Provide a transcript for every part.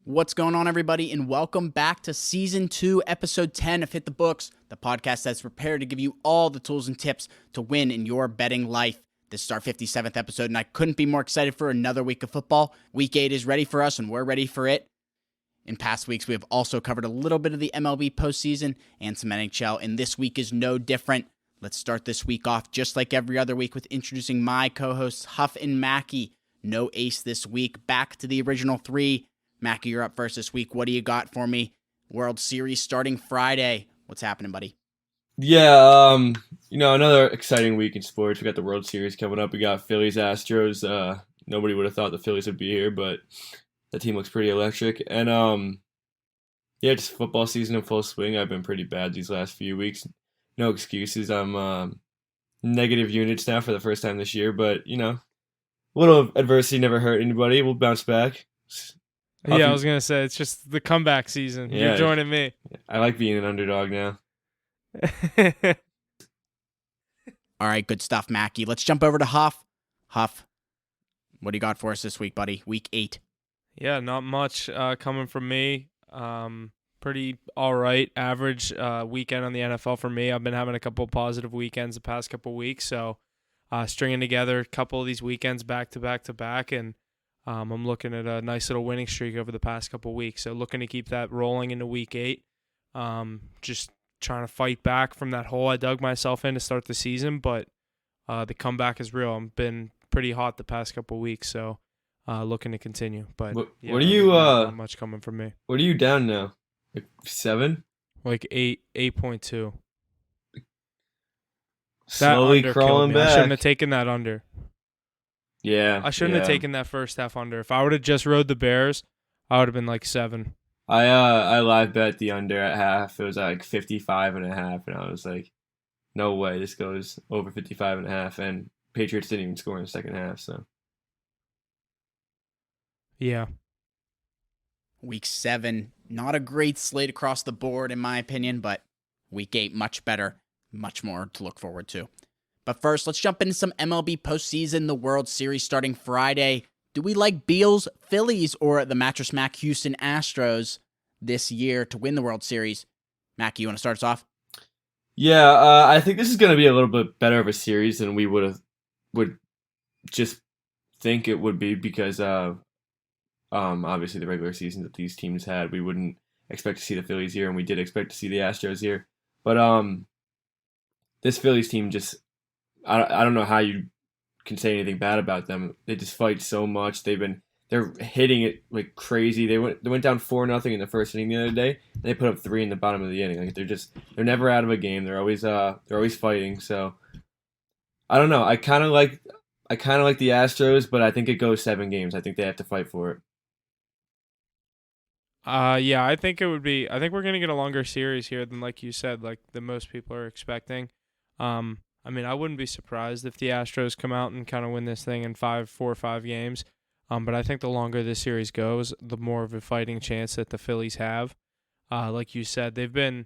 What's going on, everybody, and welcome back to Season 2, Episode 10 of Hit the Books, the podcast that's prepared to give you all the tools and tips to win in your betting life. This is our 57th episode, and I couldn't be more excited for another week of football. Week 8 is ready for us, and we're ready for it. In past weeks, we have also covered a little bit of the MLB postseason and some NHL, and this week is no different. Let's start this week off just like every other week with introducing my co-hosts, Huff and Mackie. No ace this week. Back to the original three. Mackie, you're up first this week. What do you got for me? World Series starting Friday. What's happening, buddy? Yeah, another exciting week in sports. We got the World Series coming up. We got Phillies, Astros. Nobody would have thought the Phillies would be here, but that team looks pretty electric. And just football season in full swing. I've been pretty bad these last few weeks. No excuses. I'm negative units now for the first time this year, but a little adversity never hurt anybody. We'll bounce back. Yeah, I was going to say, it's just the comeback season. Yeah, you're joining me. I like being an underdog now. All right, good stuff, Mackie. Let's jump over to Huff. Huff, what do you got for us this week, buddy? Week 8. Yeah, not much coming from me. Pretty all right, average weekend on the NFL for me. I've been having a couple of positive weekends the past couple of weeks, so stringing together a couple of these weekends back to back to back, and I'm looking at a nice little winning streak over the past couple of weeks. So looking to keep that rolling into week 8. Just trying to fight back from that hole I dug myself in to start the season, but the comeback is real. I've been pretty hot the past couple of weeks, so looking to continue. But what are you? Not much coming from me. What are you down now? Like 7? Like 8.2. Slowly crawling back. I shouldn't have taken that under. Yeah. I shouldn't have taken that first half under. If I would have just rode the Bears, I would have been like 7. I live bet the under at half. It was like 55.5, and I was like, no way, this goes over 55.5, and Patriots didn't even score in the second half, so. Yeah. Week 7, not a great slate across the board in my opinion, but week 8, much better, much more to look forward to. But first, let's jump into some MLB postseason, the World Series starting Friday. Do we like Beals, Phillies, or the Mattress Mac Houston Astros this year to win the World Series? Mackie, you want to start us off? Yeah, I think this is going to be a little bit better of a series than we would just think it would be because obviously the regular season that these teams had, we wouldn't expect to see the Phillies here, and we did expect to see the Astros here. But this Phillies team just, I don't know how you can say anything bad about them. They just fight so much. They're hitting it like crazy. They went down 4-0 in the first inning the other day, and they put up 3 in the bottom of the inning. Like they're never out of a game. They're always fighting. So I don't know. I kind of like the Astros, but I think it goes 7 games. I think they have to fight for it. Yeah, I think we're going to get a longer series here than, like you said, like the most people are expecting. I mean, I wouldn't be surprised if the Astros come out and kind of win this thing in 4 or 5 games. But I think the longer this series goes, the more of a fighting chance that the Phillies have. Like you said, they've been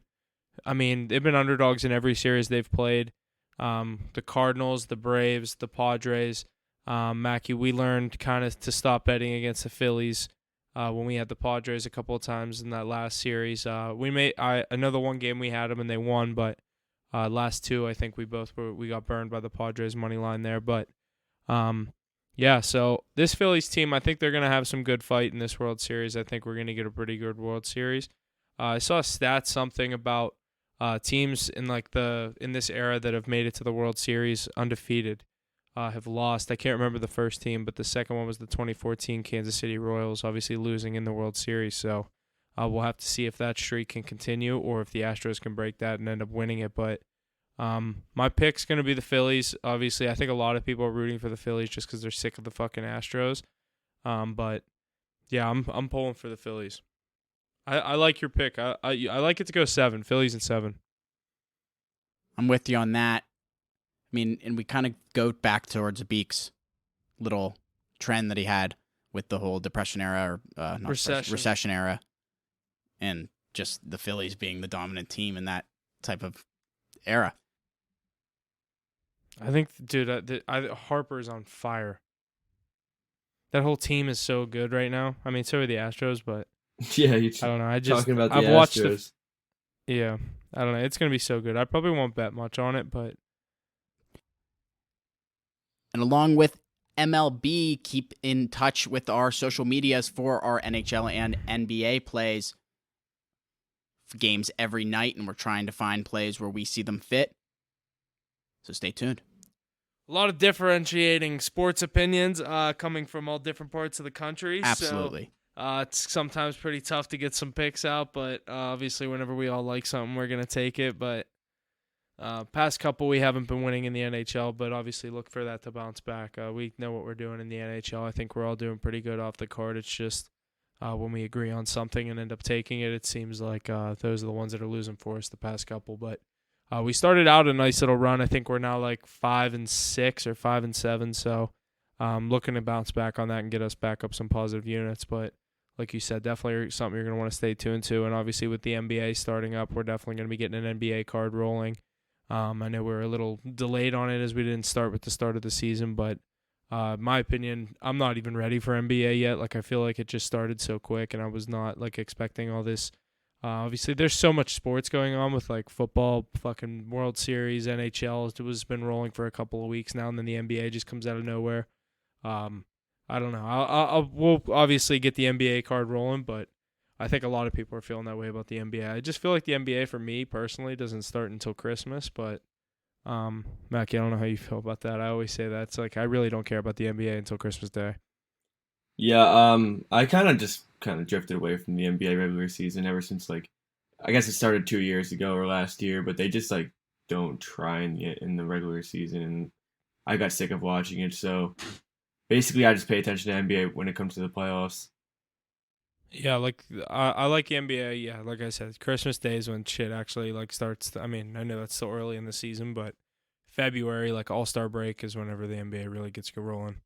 underdogs in every series they've played. The Cardinals, the Braves, the Padres. Mackie, we learned kind of to stop betting against the Phillies when we had the Padres a couple of times in that last series. I know the one game we had them and they won, but last 2, I think we got burned by the Padres money line there. But yeah, so this Phillies team, I think they're going to have some good fight in this World Series. I think we're going to get a pretty good World Series. I saw a stat something about teams in this era that have made it to the World Series undefeated have lost. I can't remember the first team, but the second one was the 2014 Kansas City Royals, obviously losing in the World Series. So we'll have to see if that streak can continue or if the Astros can break that and end up winning it. But my pick's going to be the Phillies. Obviously, I think a lot of people are rooting for the Phillies just because they're sick of the fucking Astros. But yeah, I'm pulling for the Phillies. I like your pick. I like it to go 7. Phillies and 7. I'm with you on that. I mean, and we kind of go back towards Beek's little trend that he had with the whole Depression era or recession era, and just the Phillies being the dominant team in that type of era. I think, dude, Harper's on fire. That whole team is so good right now. I mean, so are the Astros, but Yeah, you're I don't know. I just talking about the I've watched Astros. yeah. I don't know. It's gonna be so good. I probably won't bet much on it, but And along with MLB, keep in touch with our social medias for our NHL and NBA plays. Games every night, and we're trying to find plays where we see them fit. So stay tuned. a lot of differentiating sports opinions coming from all different parts of the country. Absolutely. So, it's sometimes pretty tough to get some picks out, but obviously whenever we all like something, we're going to take it. But past couple, we haven't been winning in the NHL, but obviously look for that to bounce back. We know what we're doing in the NHL. I think we're all doing pretty good off the card. It's just when we agree on something and end up taking it, it seems like those are the ones that are losing for us the past couple. But we started out a nice little run. I think we're now like 5-6 or 5-7. So looking to bounce back on that and get us back up some positive units. But like you said, definitely something you're going to want to stay tuned to. And obviously with the NBA starting up, we're definitely going to be getting an NBA card rolling. I know we're a little delayed on it as we didn't start with the start of the season, but my opinion, I'm not even ready for NBA yet. Like, I feel like it just started so quick, and I was not like expecting all this. Obviously, there's so much sports going on with like football, fucking World Series, NHL. It was been rolling for a couple of weeks now, and then the NBA just comes out of nowhere. I don't know. We'll obviously get the NBA card rolling, but I think a lot of people are feeling that way about the NBA. I just feel like the NBA for me personally doesn't start until Christmas, but Mackie, I don't know how you feel about that. I always say that. It's like I really don't care about the NBA until Christmas Day. Yeah, I kind of drifted away from the NBA regular season ever since, like, I guess it started 2 years ago or last year, but they just like don't try in the regular season, and I got sick of watching it. So basically, I just pay attention to NBA when it comes to the playoffs. Yeah, like I like the NBA. Yeah, like I said, Christmas Day is when shit actually like starts. I mean, I know that's still early in the season, but February, like All-Star break, is whenever the NBA really gets rolling.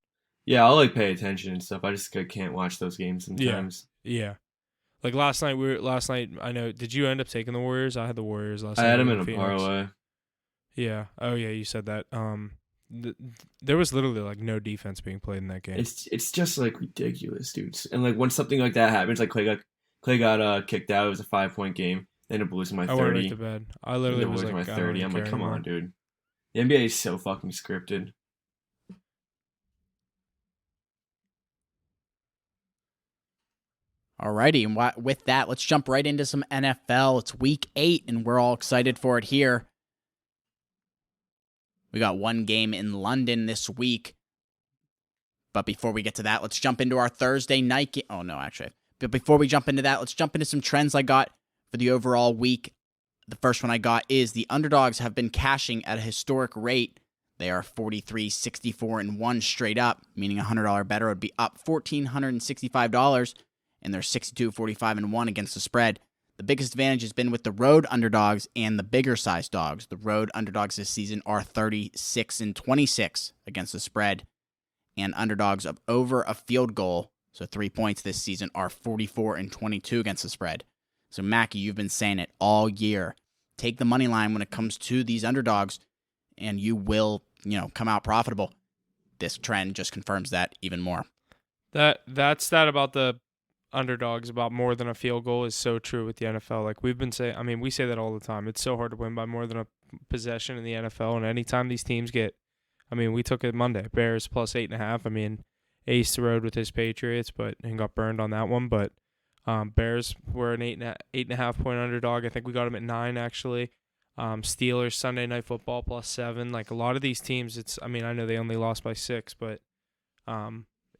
Yeah, I'll like pay attention and stuff. I just can't watch those games sometimes. Yeah. Like last night, I know. Did you end up taking the Warriors? I had the Warriors last night. I had them in against a Phoenix. parlay. Yeah. Oh yeah, you said that. There was literally like no defense being played in that game. It's just like ridiculous, dudes. And like when something like that happens, like Clay got kicked out. It was a 5-point game. They ended up losing by 30. I went right to bed. I literally was like, by 30. I'm like, come anymore. on, dude. The NBA is so fucking scripted. Alrighty, and with that, let's jump right into some NFL. It's week 8, and we're all excited for it here. We got one game in London this week. But before we get to that, let's jump into our Thursday night game. Oh, no, actually. But before we jump into that, let's jump into some trends I got for the overall week. The first one I got is the underdogs have been cashing at a historic rate. They are 43, 64, and 1 straight up, meaning a $100 better would be up $1,465, and they're 62, 45, and 1 against the spread. The biggest advantage has been with the road underdogs and the bigger size dogs. The road underdogs this season are 36 and 26 against the spread, and underdogs of over a field goal, so 3 points this season, are 44 and 22 against the spread. So Mackie, you've been saying it all year. Take the money line when it comes to these underdogs, and you will, come out profitable. This trend just confirms that even more. That stat about the underdogs about more than a field goal is so true with the NFL. Like we've been saying, I mean, we say that all the time. It's so hard to win by more than a possession in the NFL, and anytime these teams get, I mean, we took it Monday, Bears plus 8.5. I mean, Ace the road with his Patriots, and got burned on that one. But Bears were an 8.5 point underdog. I think we got them at 9 actually. Steelers Sunday Night Football plus 7. Like a lot of these teams, I know they only lost by 6, but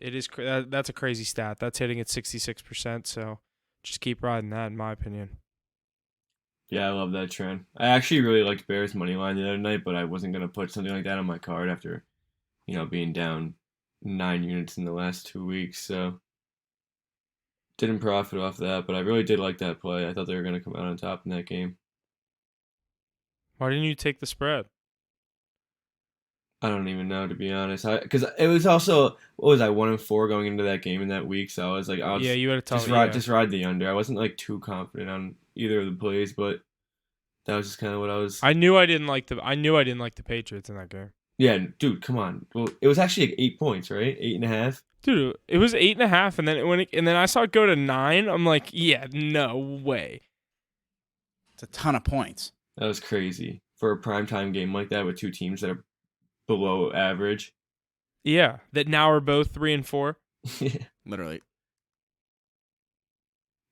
it is that's a crazy stat. That's hitting at 66%. So just keep riding that, in my opinion. Yeah, I love that trend. I actually really liked Bears money line the other night, but I wasn't gonna put something like that on my card after, being down 9 units in the last 2 weeks. So didn't profit off that, but I really did like that play. I thought they were gonna come out on top in that game. Why didn't you take the spread? I don't even know, to be honest. Because it was also, what was I, 1-4 going into that game in that week. So I was like, you had to just ride the under. I wasn't like too confident on either of the plays, but that was just kind of what I was. I knew I didn't like the Patriots in that game. Yeah, dude, come on. Well, it was actually like 8 points, right? 8.5. Dude, it was 8.5, and then I saw it go to 9. I'm like, yeah, no way. It's a ton of points. That was crazy for a primetime game like that with two teams that are below average. Yeah, that now are both 3 and 4. Literally.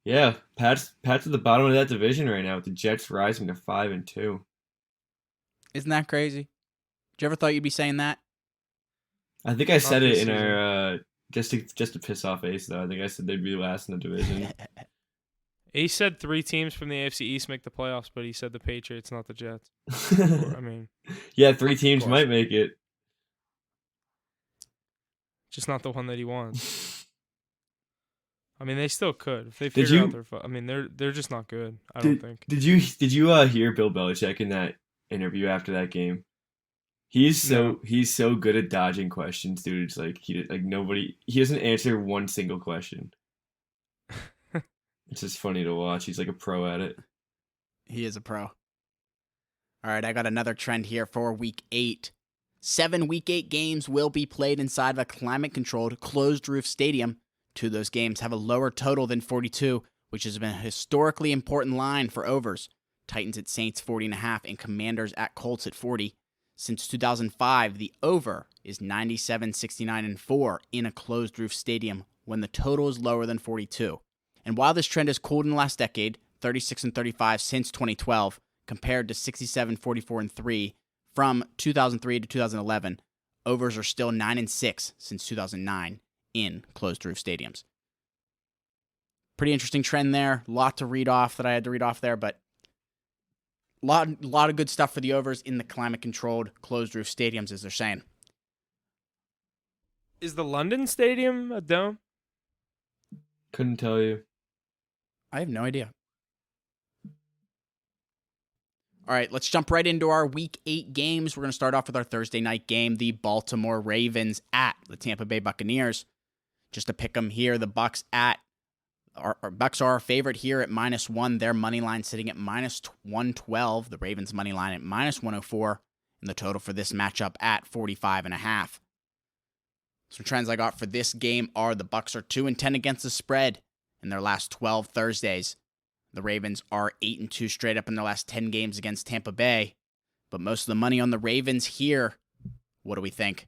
Yeah, Pat's at the bottom of that division right now with the Jets rising to 5-2. Isn't that crazy? Did you ever thought you'd be saying that? I think I said it in Season. our just to piss off Ace though. I think I said they'd be last in the division. Ace said 3 teams from the AFC East make the playoffs, but he said the Patriots, not the Jets. I mean, yeah, 3 teams might make it. just not the one that he wants. I mean, they still could if they Did figure you- out their. I mean, they're just not good. I don't think. Did you hear Bill Belichick in that interview after that game? He's so good at dodging questions, dude. It's like he doesn't answer one single question. It's just funny to watch. He's like a pro at it. He is a pro. All right, I got another trend here for week 8. 7 week 8 games will be played inside of a climate-controlled, closed-roof stadium. 2 of those games have a lower total than 42, which has been a historically important line for overs. Titans at Saints 40.5 and Commanders at Colts at 40. Since 2005, the over is 97, 69, and 4 in a closed-roof stadium when the total is lower than 42. And while this trend has cooled in the last decade, 36 and 35 since 2012, compared to 67, 44, and 3 from 2003 to 2011, overs are still 9 and 6 since 2009 in closed-roof stadiums. Pretty interesting trend there. A lot to read off that I had to read off there, but lot of good stuff for the overs in the climate-controlled, closed-roof stadiums, as they're saying. Is the London Stadium a dome? Couldn't tell you. I have no idea. All right, let's jump right into our Week 8 games. We're going to start off with our Thursday night game, the Baltimore Ravens at the Tampa Bay Buccaneers. Just to pick them here, the Bucs are our favorite here at -1. Their money line sitting at -112. The Ravens money line at -104, and the total for this matchup at 45.5. Some trends I got for this game are the Bucs are 2-10 against the spread in their last 12 Thursdays. The Ravens are 8-2 straight up in their last 10 games against Tampa Bay. But most of the money on the Ravens here. What do we think?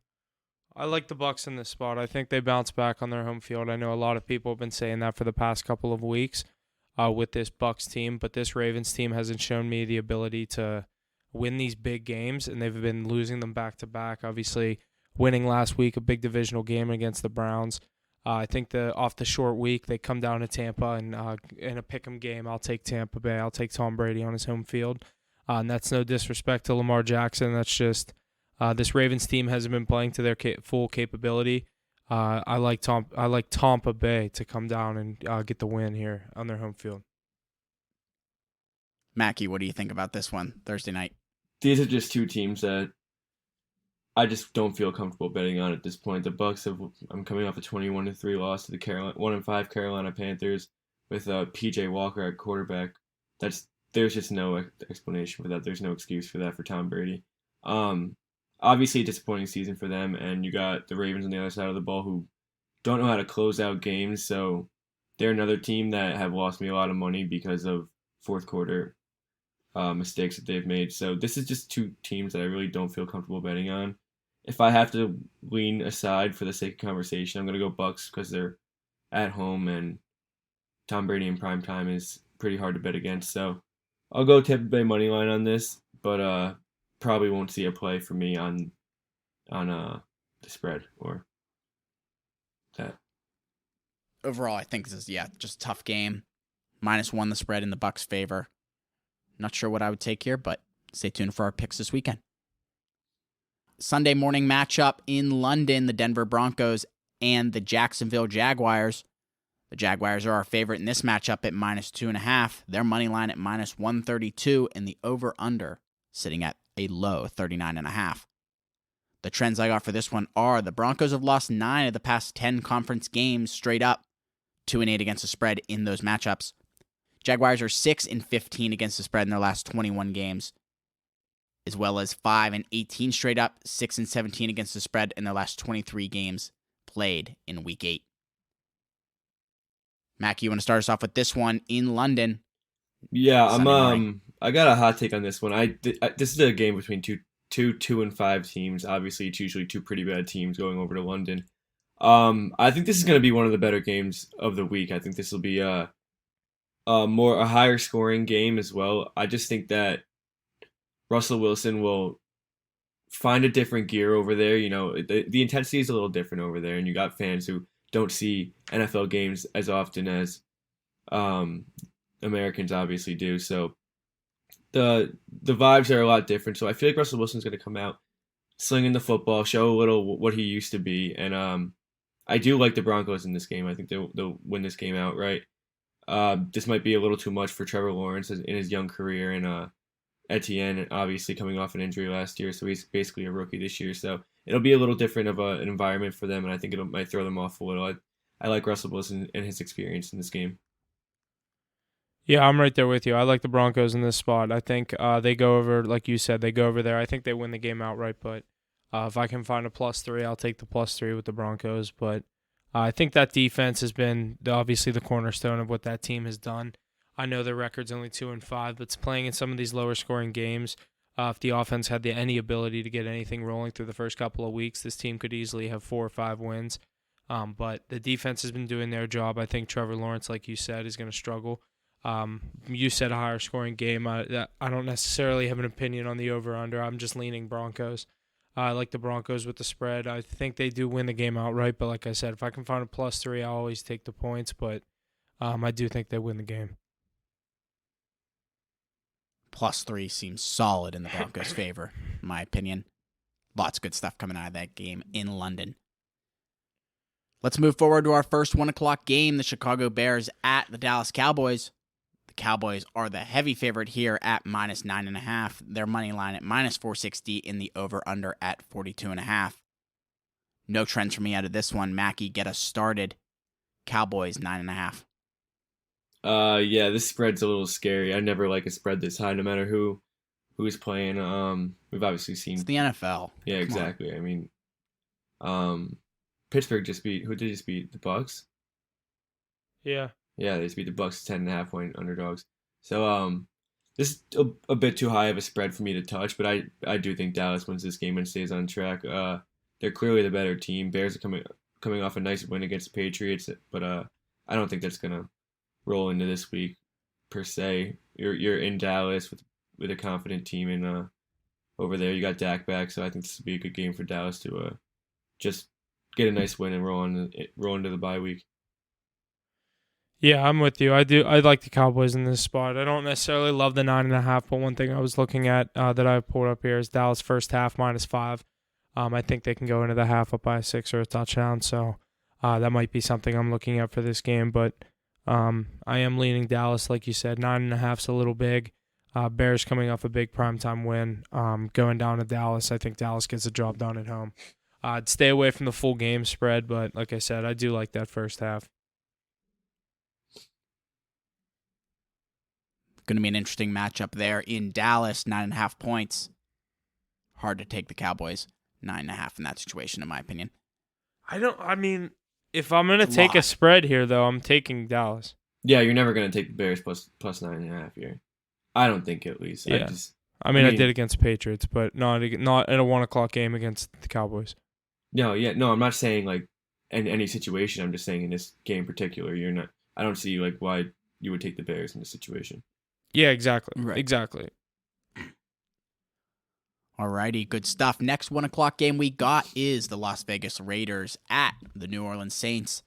I like the Bucs in this spot. I think they bounce back on their home field. I know a lot of people have been saying that for the past couple of weeks with this Bucs team, but this Ravens team hasn't shown me the ability to win these big games, and they've been losing them back to back. Obviously, winning last week, a big divisional game against the Browns. I think off the short week, they come down to Tampa, and in a pick'em game, I'll take Tampa Bay. I'll take Tom Brady on his home field. And that's no disrespect to Lamar Jackson. That's just this Ravens team hasn't been playing to their full capability. I like Tampa Bay to come down and get the win here on their home field. Mackie, what do you think about this one Thursday night? These are just two teams that I just don't feel comfortable betting on at this point. The Bucs I'm coming off a 21-3 loss to the 1-5 Carolina Panthers with PJ Walker at quarterback. There's just no explanation for that. There's no excuse for that for Tom Brady. Obviously a disappointing season for them, and you got the Ravens on the other side of the ball who don't know how to close out games, so they're another team that have lost me a lot of money because of fourth quarter mistakes that they've made. So this is just two teams that I really don't feel comfortable betting on. If I have to lean aside for the sake of conversation, I'm going to go Bucs because they're at home and Tom Brady in prime time is pretty hard to bet against. So I'll go Tampa Bay money line on this, but probably won't see a play for me on the spread or that. Overall, I think this is, just a tough game. -1 the spread in the Bucs' favor. Not sure what I would take here, but stay tuned for our picks this weekend. Sunday morning matchup in London, the Denver Broncos and the Jacksonville Jaguars. The Jaguars are our favorite in this matchup at -2.5. Their money line at -132, and the over-under sitting at a low 39.5. The trends I got for this one are the Broncos have lost 9 of the past 10 conference games straight up, 2-8 against the spread in those matchups. Jaguars are 6-15 against the spread in their last 21 games. as well as 5-18 straight up, 6-17 against the spread in their last 23 games played in Week 8. Mac, you want to start us off with this one in London? Yeah, Sunday morning. I got a hot take on this one. This is a game between two 2-5 teams. Obviously, it's usually two pretty bad teams going over to London. I think this is going to be one of the better games of the week. I think this will be a higher scoring game as well. I just think that Russell Wilson will find a different gear over there. You know, the intensity is a little different over there, and you got fans who don't see NFL games as often as Americans obviously do. So the vibes are a lot different. So I feel like Russell Wilson's going to come out slinging the football, show a little what he used to be, and I do like the Broncos in this game. I think they'll win this game outright. This might be a little too much for Trevor Lawrence in his young career, and Etienne obviously coming off an injury last year, so he's basically a rookie this year. So it'll be a little different of an environment for them, and I think it might throw them off a little. I like Russell Wilson and his experience in this game. Yeah, I'm right there with you. I like the Broncos in this spot. I think they go over, like you said, they go over there. I think they win the game outright, but if I can find a +3, I'll take the +3 with the Broncos. But I think that defense has been obviously the cornerstone of what that team has done. I know their record's only 2-5, but it's playing in some of these lower scoring games. If the offense had any ability to get anything rolling through the first couple of weeks, this team could easily have 4 or 5 wins. But the defense has been doing their job. I think Trevor Lawrence, like you said, is going to struggle. You said a higher scoring game. I don't necessarily have an opinion on the over-under. I'm just leaning Broncos. I like the Broncos with the spread. I think they do win the game outright, but like I said, if I can find a +3, I'll always take the points, but I do think they win the game. +3 seems solid in the Broncos' favor, in my opinion. Lots of good stuff coming out of that game in London. Let's move forward to our first 1 o'clock game, the Chicago Bears at the Dallas Cowboys. The Cowboys are the heavy favorite here at -9.5. Their money line at -460 in the over-under at 42.5. No trends for me out of this one. Mackie, get us started. Cowboys 9.5. Yeah, this spread's a little scary. I never like a spread this high, no matter who's playing. We've obviously seen It's the NFL. Yeah, exactly. I mean, Pittsburgh just beat who did just beat the Bucks? Yeah. Yeah, they just beat the Bucks 10.5-point underdogs. So this is a bit too high of a spread for me to touch, but I do think Dallas wins this game and stays on track. They're clearly the better team. Bears are coming off a nice win against the Patriots, but I don't think that's gonna roll into this week per se. You're in Dallas with a confident team, and over there you got Dak back, so I think this would be a good game for Dallas to just get a nice win and roll into the bye week. Yeah, I'm with you. I like the Cowboys in this spot. I don't necessarily love the 9.5, but one thing I was looking at that I pulled up here is Dallas first half -5. I think they can go into the half up by a 6 or a touchdown, so that might be something I'm looking at for this game. But I am leaning Dallas, like you said. 9.5's a little big. Bears coming off a big primetime win. Going down to Dallas, I think Dallas gets the job done at home. I'd stay away from the full game spread, but like I said, I do like that first half. Going to be an interesting matchup there in Dallas. 9.5 points. Hard to take the Cowboys 9.5 in that situation, in my opinion. I mean, if I'm going to take a spread here, though, I'm taking Dallas. Yeah, you're never going to take the Bears plus 9.5 here. I don't think, at least. Yeah. I mean, I did against Patriots, but not in a 1 o'clock game against the Cowboys. No, I'm not saying like in any situation. I'm just saying in this game in particular, you're not. I don't see like why you would take the Bears in this situation. Yeah, exactly. Right. Exactly. Alrighty, good stuff. Next 1 o'clock game we got is the Las Vegas Raiders at the New Orleans Saints.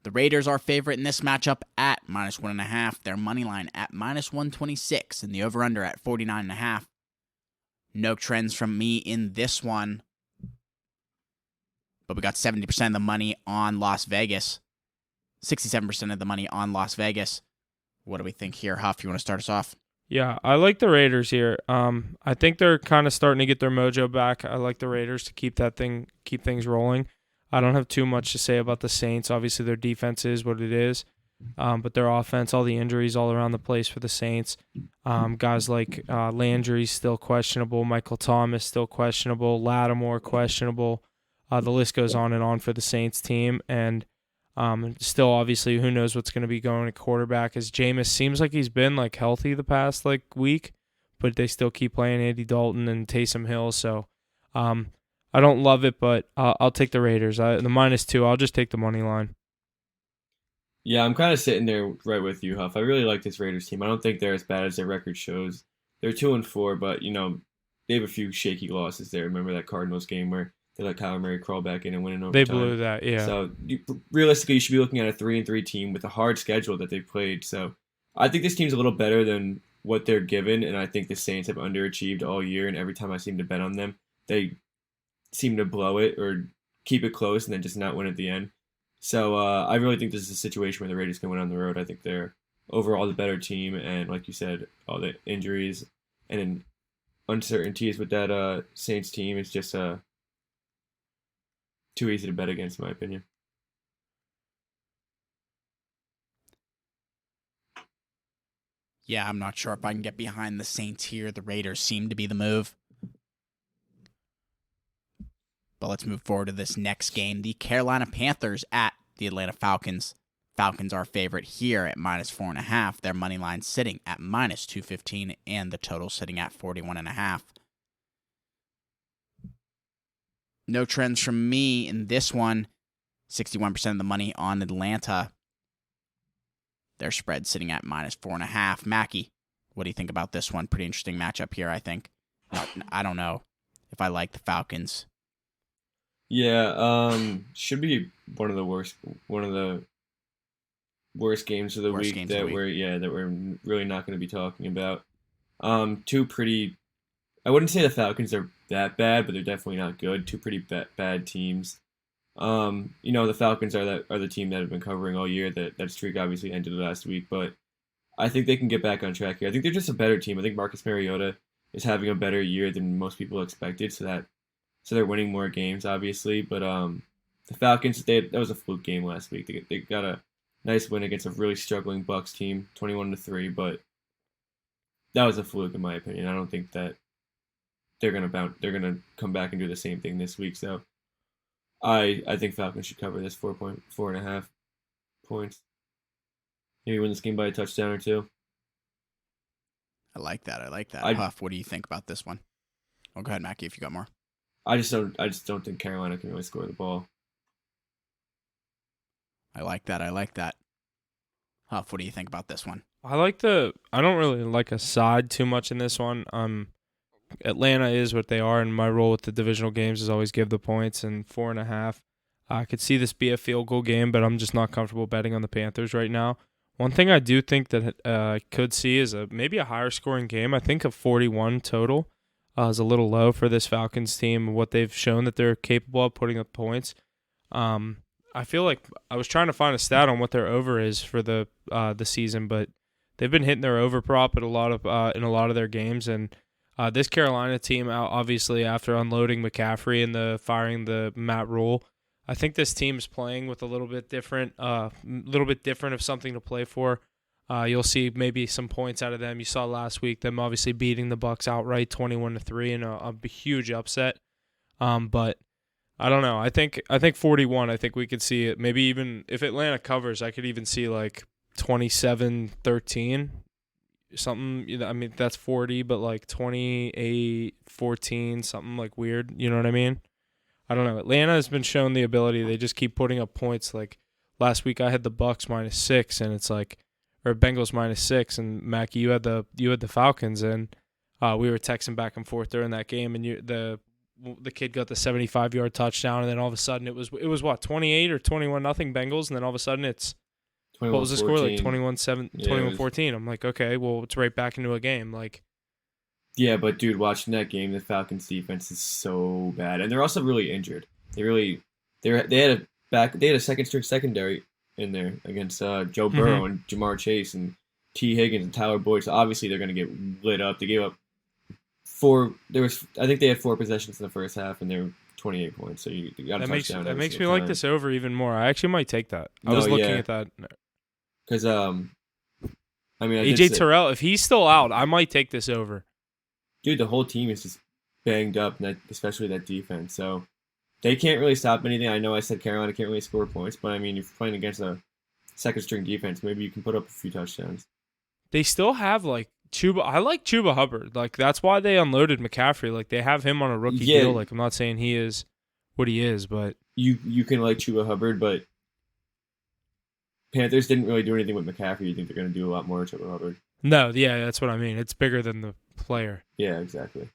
The Raiders are favorite in this matchup at -1.5. Their money line at -126 and the over-under at 49.5. No trends from me in this one. But we got 70% of the money on Las Vegas. 67% of the money on Las Vegas. What do we think here, Huff? You want to start us off? Yeah, I like the Raiders here. I think they're kind of starting to get their mojo back. I like the Raiders to keep things rolling. I don't have too much to say about the Saints. Obviously, their defense is what it is. But their offense, all the injuries all around the place for the Saints. Guys like Landry still questionable, Michael Thomas still questionable, Lattimore questionable. The list goes on and on for the Saints team, and still obviously who knows what's going to be going at quarterback. As Jameis seems like he's been like healthy the past like week, but they still keep playing Andy Dalton and Taysom Hill. So I don't love it, but I'll take the Raiders. The -2, I'll just take the money line. Yeah, I'm kind of sitting there right with you, Huff. I really like this Raiders team. I don't think they're as bad as their record shows. They're 2-4, but they have a few shaky losses there. Remember that Cardinals game where they let Kyler Murray crawl back in and win in overtime? They blew that, yeah. So realistically, you should be looking at a 3-3 team with a hard schedule that they've played. So I think this team's a little better than what they're given, and I think the Saints have underachieved all year. And every time I seem to bet on them, they seem to blow it or keep it close and then just not win at the end. So I really think this is a situation where the Raiders can win on the road. I think they're overall the better team, and like you said, all the injuries and uncertainties with that Saints team is just too easy to bet against, in my opinion. Yeah, I'm not sure if I can get behind the Saints here. The Raiders seem to be the move. But let's move forward to this next game. The Carolina Panthers at the Atlanta Falcons. Falcons are favorite here at -4.5. Their money line sitting at -215, and the total sitting at 41.5. No trends from me in this one. 61% of the money on Atlanta. Their spread sitting at -4.5. Mackie, what do you think about this one? Pretty interesting matchup here, I think. I don't know if I like the Falcons. Yeah, should be one of the worst games of the week that we're really not going to be talking about. Two pretty, I wouldn't say the Falcons are that bad, but they're definitely not good. Two pretty bad teams. The Falcons are the team that have been covering all year. That streak obviously ended last week, but I think they can get back on track here. I think they're just a better team. I think Marcus Mariota is having a better year than most people expected, so they're winning more games, obviously. But the Falcons, that was a fluke game last week. They got a nice win against a really struggling Bucs team, 21-3. But that was a fluke, in my opinion. I don't think that they're gonna come back and do the same thing this week. So I think Falcons should cover this 4.5 points. Maybe win this game by a touchdown or two. I like that. Huff, what do you think about this one? Oh, go ahead, Mackie, if you got more. I just don't think Carolina can really score the ball. I like that. Huff, what do you think about this one? I don't really like a side too much in this one. Atlanta is what they are, and my role with the divisional games is always give the points, and 4.5. I could see this be a field goal game, but I'm just not comfortable betting on the Panthers right now. One thing I do think that I could see is maybe a higher scoring game. I think a 41 total is a little low for this Falcons team, what they've shown that they're capable of putting up points. I feel like I was trying to find a stat on what their over is for the season, but they've been hitting their over prop in a lot of their games, and this Carolina team, obviously after unloading McCaffrey and firing the Matt Rule, I think this team is playing with a little bit different of something to play for. You'll see maybe some points out of them. You saw last week them obviously beating the Bucs outright, 21-3, in a huge upset. But I don't know. I think 41. I think we could see it. Maybe even if Atlanta covers, I could even see like 27-13. Something, I mean, that's 40, but like 28-14, something like weird. You know what I mean? I don't know. Atlanta has been shown the ability. They just keep putting up points. Like last week, I had the Bucs -6, and it's like, or Bengals -6, and Mackie, you had the Falcons, and we were texting back and forth during that game, and the kid got the 75-yard touchdown, and then all of a sudden it was what, 28 or 21-0 Bengals, and then all of a sudden it's. What was the score? Like 21-7, 21-14. I'm like, okay, well, it's right back into a game. Like, yeah, but dude, watching that game, the Falcons defense is so bad, and they're also really injured. They had a second string secondary in there against Joe Burrow and Jamar Chase and T. Higgins and Tyler Boyd. So obviously they're going to get lit up. They gave up I think they had 4 possessions in the first half, and they were 28 points. So you got a touchdown. That makes me like this over even more. I actually might take that. I was looking at that. Because I mean, I did AJ say, Terrell, if he's still out, I might take this over. dude, the whole team is just banged up, and especially that defense. So they can't really stop anything. I know I said Carolina can't really score points, but I mean, if you're playing against a second string defense, maybe you can put up a few touchdowns. They still have like Chuba. I like Chuba Hubbard. Like that's why they unloaded McCaffrey. Like they have him on a rookie deal. Like I'm not saying he is what he is, but you can like Chuba Hubbard, but Panthers didn't really do anything with McCaffrey. You think they're going to do a lot more with Chuba Hubbard? no, yeah, that's what I mean. It's bigger than the player. Yeah, exactly.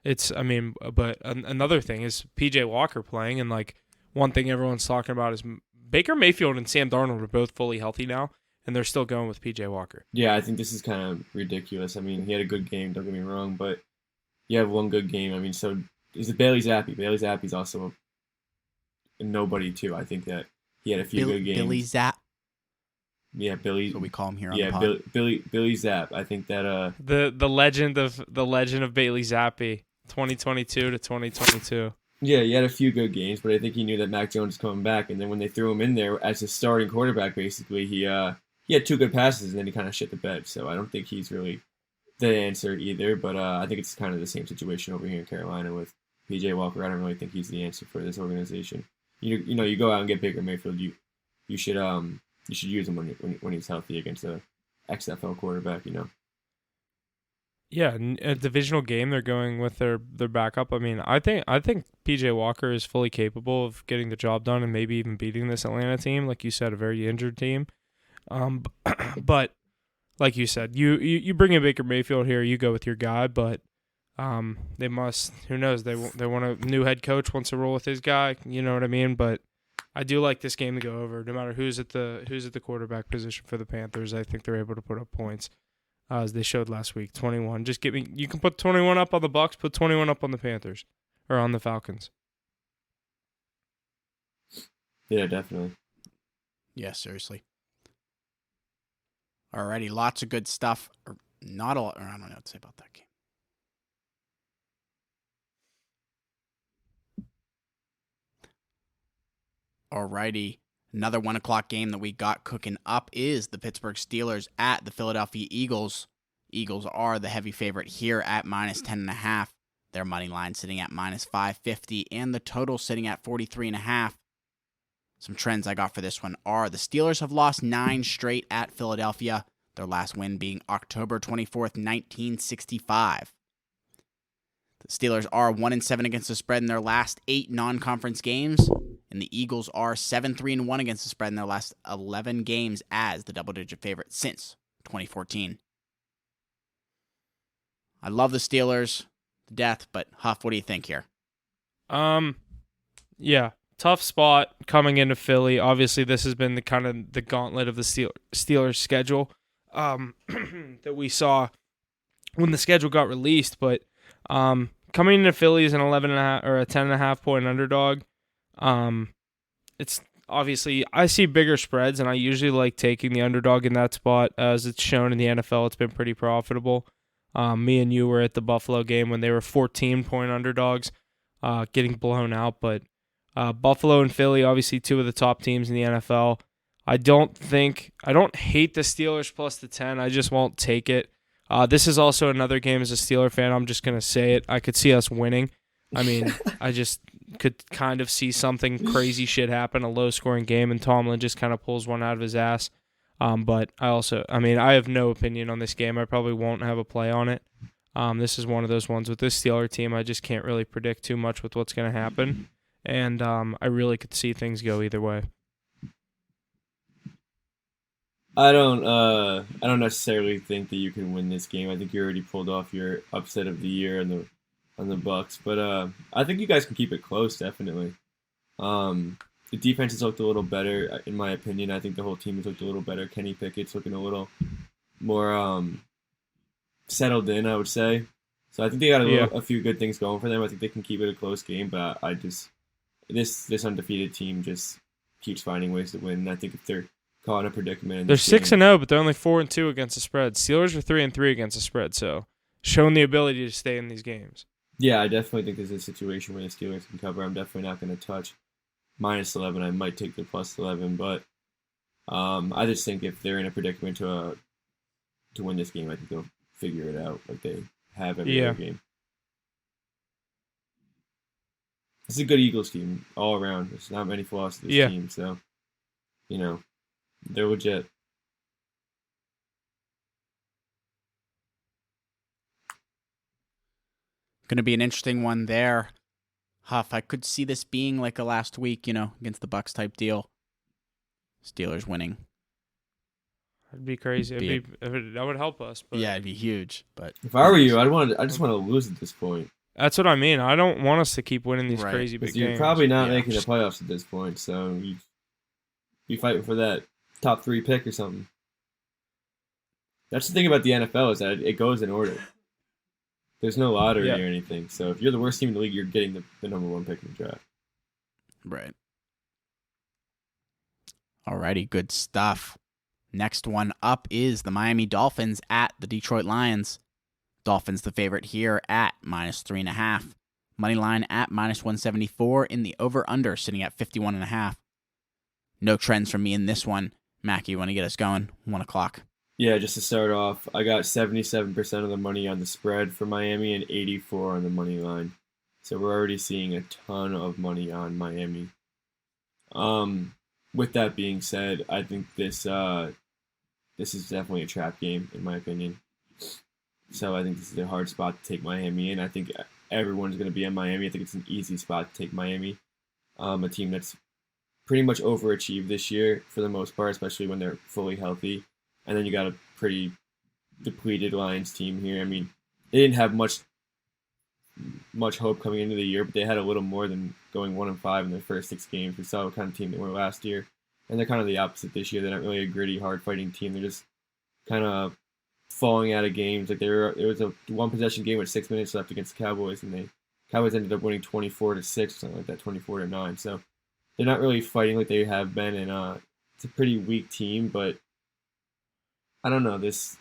But another thing is PJ Walker playing, and like one thing everyone's talking about is Baker Mayfield and Sam Darnold are both fully healthy now, and they're still going with PJ Walker. Yeah, I think this is kind of ridiculous. I mean, he had a good game, don't get me wrong, but you have one good game. I mean, so is it Bailey Zappi? Bailey Zappi's also a nobody, too. I think that he had a few good games. Billy Zapp. Yeah, Billy. That's what we call him here on the pod. Billy Zapp. I think that the legend of Bailey Zappi, 2022 to 2022. Yeah, he had a few good games, but I think he knew that Mac Jones was coming back, and then when they threw him in there as his starting quarterback, basically, he had two good passes, and then he kind of shit the bed. So I don't think he's really the answer either, but I think it's kind of the same situation over here in Carolina with PJ Walker. I don't really think he's the answer for this organization. You go out and get Baker Mayfield. You should use him when he's healthy against a XFL quarterback. Yeah, a divisional game, they're going with their backup. I mean, I think PJ Walker is fully capable of getting the job done and maybe even beating this Atlanta team, like you said, a very injured team. But like you said, you bring in Baker Mayfield here, you go with your guy, but they must. Who knows? They want a new head coach wants to roll with his guy. You know what I mean? But I do like this game to go over, no matter who's at the quarterback position for the Panthers. I think they're able to put up points. As they showed last week, 21. Just give me. You can put 21 up on the Bucs, put 21 up on the Panthers, or on the Falcons. Yeah, definitely. Yeah, seriously. Alrighty, lots of good stuff. Not a lot. I don't know what to say about that game. Alrighty. Another 1 o'clock game that we got cooking up is the Pittsburgh Steelers at the Philadelphia Eagles. Eagles are the heavy favorite here at minus 10.5. Their money line sitting at minus 550 and the total sitting at 43.5. Some trends I got for this one are the Steelers have lost 9 straight at Philadelphia, their last win being October 24th, 1965. The Steelers are 1-7 against the spread in their last 8 non-conference games, and the Eagles are 7-3-1 against the spread in their last 11 games as the double-digit favorite since 2014. I love the Steelers to death, but Huff, what do you think here? Yeah, tough spot coming into Philly. Obviously, this has been the gauntlet of the Steelers schedule that we saw when the schedule got released, but coming into Philly as an 11.5 or a 10.5 point underdog. It's obviously I see bigger spreads, and I usually like taking the underdog in that spot. As it's shown in the NFL, it's been pretty profitable. Me and you were at the Buffalo game when they were 14-point underdogs, getting blown out. But Buffalo and Philly, obviously two of the top teams in the NFL. I don't hate the Steelers plus the 10. I just won't take it. This is also another game as a Steeler fan. I'm just going to say it. I could see us winning. I mean, I just could kind of see something crazy shit happen, a low-scoring game, and Tomlin just kind of pulls one out of his ass. But I have no opinion on this game. I probably won't have a play on it. This is one of those ones with this Steeler team. I just can't really predict too much with what's going to happen. And I really could see things go either way. I don't necessarily think that you can win this game. I think you already pulled off your upset of the year on the Bucks, but I think you guys can keep it close, definitely. The defense has looked a little better, in my opinion. I think the whole team has looked a little better. Kenny Pickett's looking a little more settled in, I would say. So I think they got a few good things going for them. I think they can keep it a close game, but this undefeated team just keeps finding ways to win. And I think if they're caught in a predicament, they're 6-0, but they're only 4-2 against the spread. Steelers are 3-3 against the spread, so showing the ability to stay in these games. Yeah, I definitely think this is a situation where the Steelers can cover. I'm definitely not going to touch minus 11. I might take the plus 11, but I just think if they're in a predicament to win this game, I think they'll figure it out like they have every other game. It's a good Eagles team all around. There's not many flaws to this team, so they're legit. Going to be an interesting one there. Huff, I could see this being like a last week, against the Bucs type deal. Steelers winning. It'd be crazy. That would help us. But yeah, it'd be huge. But if I were you, I just want to lose at this point. That's what I mean. I don't want us to keep winning these crazy big games. You're probably not making the playoffs at this point, so you'd be fighting for that top 3 pick or something. That's the thing about the NFL is that it goes in order. There's no lottery or anything. So if you're the worst team in the league, you're getting the number 1 pick in the draft. Right. Alrighty, good stuff. Next one up is the Miami Dolphins at the Detroit Lions. Dolphins the favorite here at -3.5. Moneyline at -174 in the over-under sitting at 51.5. No trends from me in this one. Mac, you want to get us going? 1 o'clock. Yeah, just to start off, I got 77% of the money on the spread for Miami and 84 on the money line. So we're already seeing a ton of money on Miami. With that being said, I think this is definitely a trap game in my opinion. So I think this is a hard spot to take Miami in. I think everyone's going to be in Miami. I think it's an easy spot to take Miami. A team that's pretty much overachieved this year for the most part, especially when they're fully healthy. And then you got a pretty depleted Lions team here. I mean, they didn't have much hope coming into the year, but they had a little more than going 1-5 in their first 6 games. We saw what kind of team they were last year. And they're kind of the opposite this year. They're not really a gritty, hard-fighting team. They're just kind of falling out of games. Like it was a 1-possession game with 6 minutes left against the Cowboys, and the Cowboys ended up winning 24-6, something like that, 24-9. So they're not really fighting like they have been, and it's a pretty weak team. But I don't know. This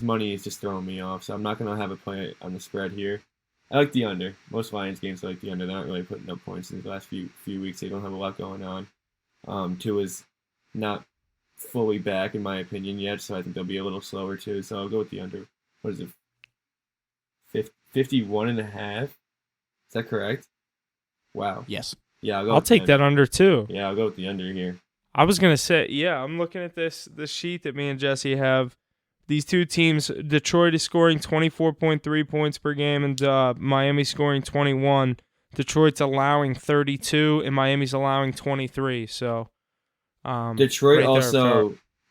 money is just throwing me off, so I'm not gonna have a play on the spread here. I like the under. Most Lions games I like the under. They're not really putting up points in the last few weeks. They don't have a lot going on. Tua is not fully back, in my opinion, yet, so I think they'll be a little slower too. So I'll go with the under. What is it? 51.5? Is that correct? Wow. Yes. Yeah, I'll take that under too. Yeah, I'll go with the under here. I was gonna say, I'm looking at this sheet that me and Jesse have. These two teams, Detroit is scoring 24.3 points per game, and Miami scoring 21. Detroit's allowing 32, and Miami's allowing 23. So, Detroit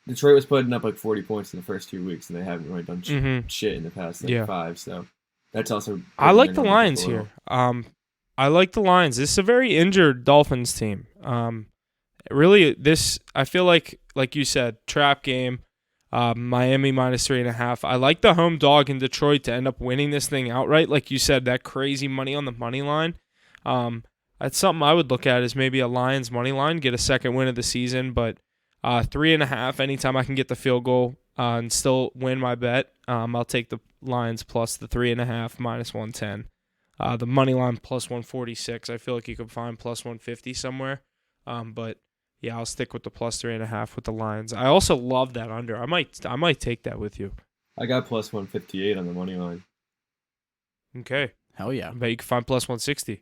Detroit was putting up like 40 points in the first 2 weeks, and they haven't really done shit in the past 5. So that's also. I like the Lions here. I like the Lions. This is a very injured Dolphins team. Really, I feel like you said, trap game. Miami -3.5. I like the home dog in Detroit to end up winning this thing outright. Like you said, that crazy money on the money line. That's something I would look at as maybe a Lions money line, get a second win of the season. But 3.5, anytime I can get the field goal and still win my bet, I'll take the Lions plus the 3.5 -110. The money line plus 146. I feel like you could find plus 150 somewhere. But yeah, I'll stick with the plus 3.5 with the Lions. I also love that under. I might take that with you. I got plus 158 on the money line. Okay. Hell yeah. I bet you can find plus 160.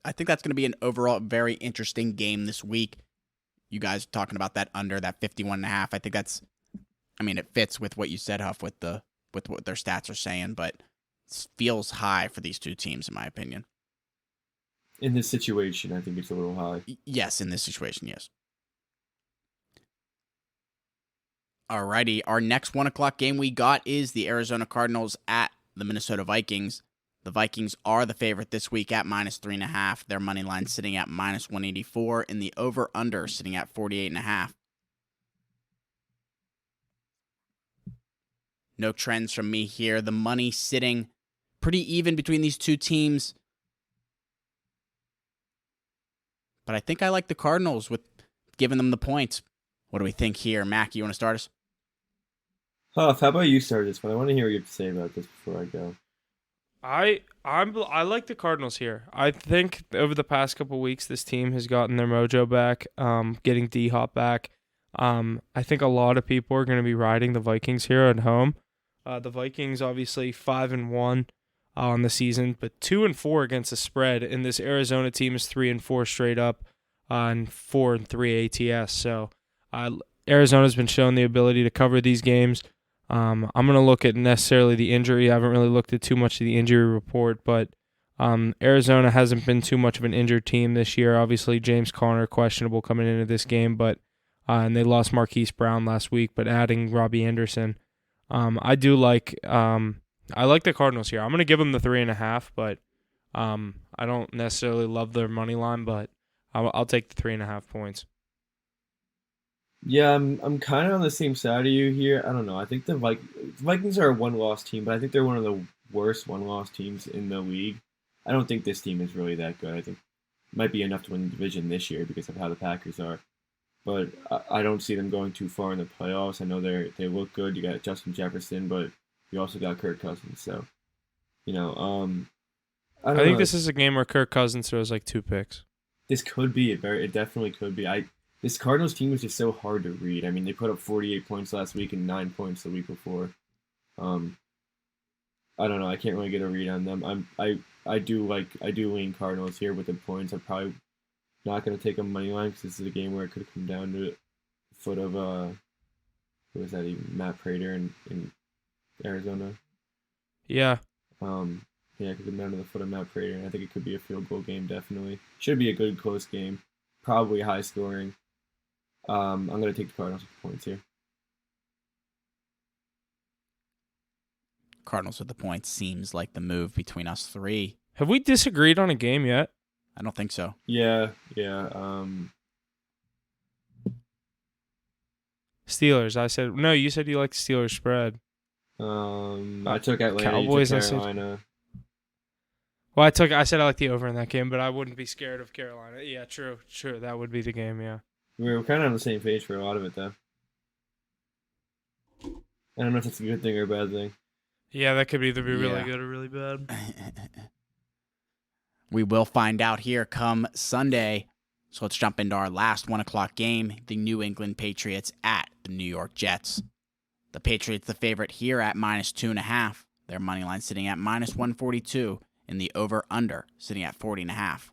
I think that's going to be an overall very interesting game this week. You guys talking about that under, that 51.5. I think it fits with what you said, Huff, with what their stats are saying, but it feels high for these two teams, in my opinion. In this situation, I think it's a little high. Yes, in this situation, yes. Alrighty, our next 1 o'clock game we got is the Arizona Cardinals at the Minnesota Vikings. The Vikings are the favorite this week at -3.5. Their money line sitting at -184, and the over/under sitting at 48.5. No trends from me here. The money sitting pretty even between these two teams. But I think I like the Cardinals with giving them the points. What do we think here? Mac, you want to start us? Huff, how about you start this one? I want to hear what you have to say about this before I go. I like the Cardinals here. I think over the past couple weeks, this team has gotten their mojo back, getting D-Hop back. I think a lot of people are going to be riding the Vikings here at home. The Vikings obviously 5-1 on the season, but 2-4 against the spread. And this Arizona team is 3-4 straight up, and 4-3 ATS. So Arizona's been shown the ability to cover these games. I'm going to look at necessarily the injury. I haven't really looked at too much of the injury report, but Arizona hasn't been too much of an injured team this year. Obviously, James Conner questionable coming into this game, but and they lost Marquise Brown last week, but adding Robbie Anderson, I like the Cardinals here. I'm going to give them the 3.5, but I don't necessarily love their money line, but I'll take the 3.5 points. Yeah, I'm kind of on the same side of you here. I don't know. I think the Vikings are a one-loss team, but I think they're one of the worst one-loss teams in the league. I don't think this team is really that good. I think it might be enough to win the division this year because of how the Packers are. But I don't see them going too far in the playoffs. I know they look good. You got Justin Jefferson, but you also got Kirk Cousins. So, I don't know. think this is a game where Kirk Cousins throws like 2 picks. This could be it definitely could be. This Cardinals team is just so hard to read. I mean, they put up 48 points last week and 9 points the week before. I don't know. I can't really get a read on them. I do lean Cardinals here with the points. I'm probably not going to take a money line because this is a game where it could come down to the foot of who was that even? Matt Prater in Arizona. Yeah. It could come down to the foot of Matt Prater, and I think it could be a field goal game. Definitely should be a good close game. Probably high scoring. I'm going to take the Cardinals with the points here. Cardinals with the points seems like the move between us three. Have we disagreed on a game yet? I don't think so. Yeah. Steelers. I said no. You said you like the Steelers spread. I took Atlanta. Cowboys. You took Carolina. Well, I said I like the over in that game, but I wouldn't be scared of Carolina. Yeah, true. That would be the game. Yeah. We were kind of on the same page for a lot of it, though. I don't know if it's a good thing or a bad thing. Yeah, that could either be really good or really bad. We will find out here come Sunday. So let's jump into our last 1 o'clock game, the New England Patriots at the New York Jets. The Patriots the favorite here at -2.5. Their money line sitting at -142, and the over-under sitting at 40.5.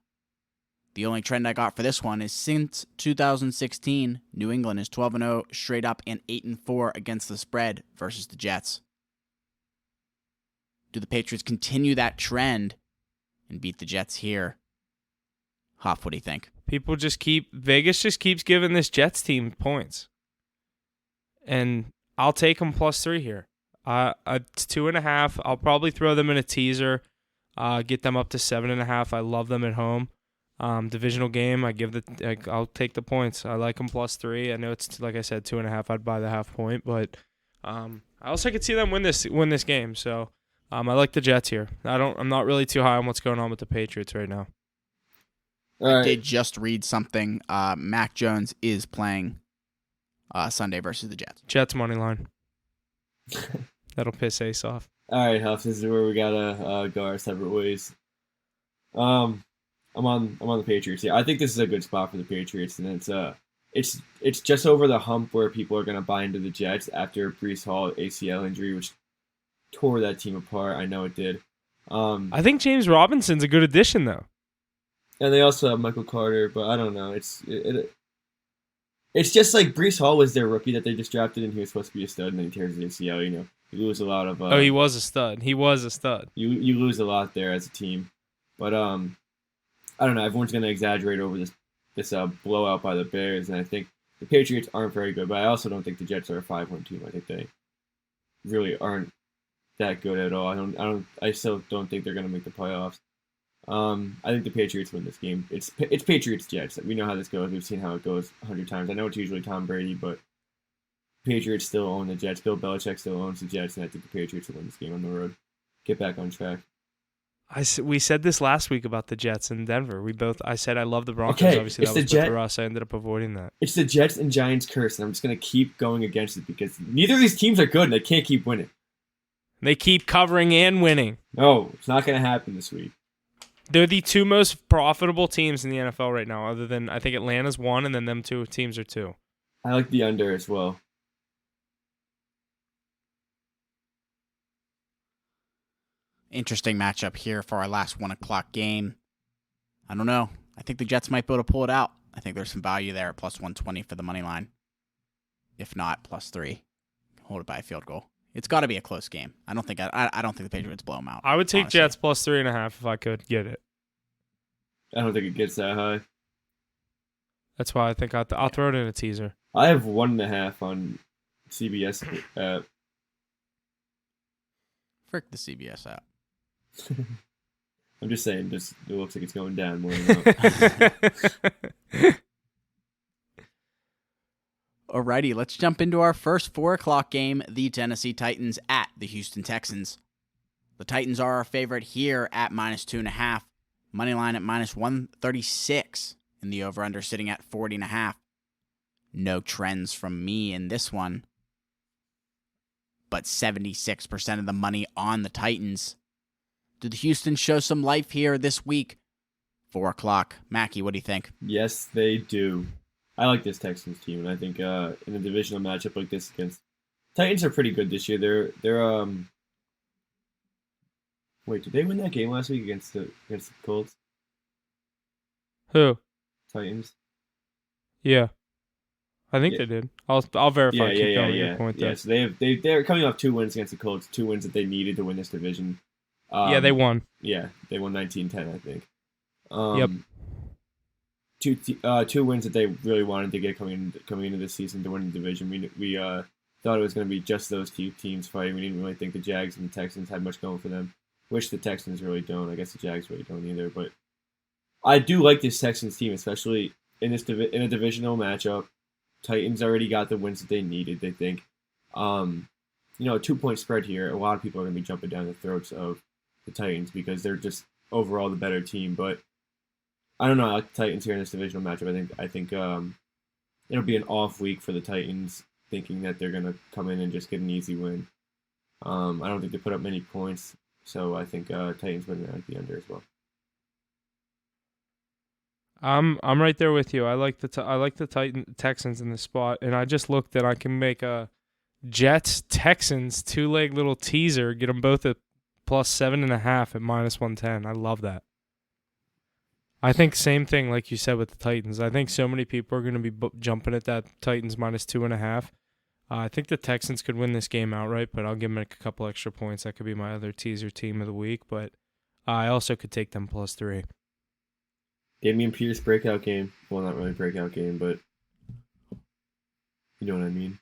The only trend I got for this one is since 2016, New England is 12-0 straight up and 8-4 against the spread versus the Jets. Do the Patriots continue that trend and beat the Jets here? Hoff, what do you think? Vegas just keeps giving this Jets team points. And I'll take them +3 here. It's 2.5. I'll probably throw them in a teaser, get them up to 7.5. I love them at home. Divisional game, I'll take the points. I like them +3. I know it's, like I said, 2.5. I'd buy the half point, but I also could see them win this game. So I like the Jets here. I'm not really too high on what's going on with the Patriots right now. I did just read something. Mac Jones is playing Sunday versus the Jets. Jets money line. That'll piss Ace off. All right, Huff. This is where we gotta go our separate ways. I'm on the Patriots. Yeah, I think this is a good spot for the Patriots, and it's just over the hump where people are gonna buy into the Jets after Breece Hall ACL injury, which tore that team apart. I know it did. I think James Robinson's a good addition, though. And they also have Michael Carter, but I don't know. It's just like Breece Hall was their rookie that they just drafted, and he was supposed to be a stud, and then he tears his ACL. You lose a lot of. He was a stud. He was a stud. You lose a lot there as a team, but I don't know. Everyone's going to exaggerate over this blowout by the Bears, and I think the Patriots aren't very good. But I also don't think the Jets are a 5-1 team. I think they really aren't that good at all. I still don't think they're going to make the playoffs. I think the Patriots win this game. It's Patriots Jets. We know how this goes. We've seen how it goes 100 times. I know it's usually Tom Brady, but Patriots still own the Jets. Bill Belichick still owns the Jets, and I think the Patriots will win this game on the road. Get back on track. We said this last week about the Jets in Denver. I said I love the Broncos. Okay, Obviously, that was good for us. I ended up avoiding that. It's the Jets and Giants curse, and I'm just going to keep going against it because neither of these teams are good, and they can't keep winning. They keep covering and winning. No, it's not going to happen this week. They're the two most profitable teams in the NFL right now, other than I think Atlanta's 1, and then them two teams are 2. I like the under as well. Interesting matchup here for our last 1 o'clock game. I don't know. I think the Jets might be able to pull it out. I think there's some value there at plus 120 for the money line. If not, plus 3. Hold it by a field goal. It's got to be a close game. I don't think the Patriots blow them out. I would take honestly. Jets plus 3.5 if I could get it. I don't think it gets that high. That's why I think I'll throw it in a teaser. I have 1.5 on CBS app. Frick the CBS app. I'm just saying, it looks like it's going down more than up. Alrighty, let's jump into our first 4 o'clock game, the Tennessee Titans at the Houston Texans. The Titans are our favorite here at minus 2.5. Money line at minus 136, and the over-under sitting at 40.5. No trends from me in this one, but 76% of the money on the Titans. Do the Houston show some life here this week? 4 o'clock. Mackie, what do you think? Yes, they do. I like this Texans team, and I think in a divisional matchup like this against Titans are pretty good this year. They're wait, did they win that game last week against the Colts? Who? Titans. Yeah, I think they did. I'll verify. Yeah. So they're coming off 2 wins against the Colts, 2 wins that they needed to win this division. Yeah, they won. Yeah, they won 19-10, I think. Yep. Two wins that they really wanted to get coming into this season to win the division. We thought it was going to be just those two teams fighting. We didn't really think the Jags and the Texans had much going for them. Which the Texans really don't. I guess the Jags really don't either. But I do like this Texans team, especially in a divisional matchup. Titans already got the wins that they needed. They think, a 2-point spread here. A lot of people are going to be jumping down the throats of the Titans because they're just overall the better team. But I don't know. I like the Titans here in this divisional matchup. I think it'll be an off week for the Titans, thinking that they're going to come in and just get an easy win. I don't think they put up many points, so I think Titans win at the under as well. I'm right there with you. I like the Texans in this spot, and I just looked that I can make a Jets Texans 2-leg little teaser, get them both at plus 7.5 at minus 110. I love that. I think same thing like you said with the Titans. I think so many people are going to be jumping at that Titans minus 2.5. I think the Texans could win this game outright, but I'll give them a couple extra points. That could be my other teaser team of the week, but I also could take them plus 3. Damian Pierce breakout game. Well, not really breakout game, but you know what I mean.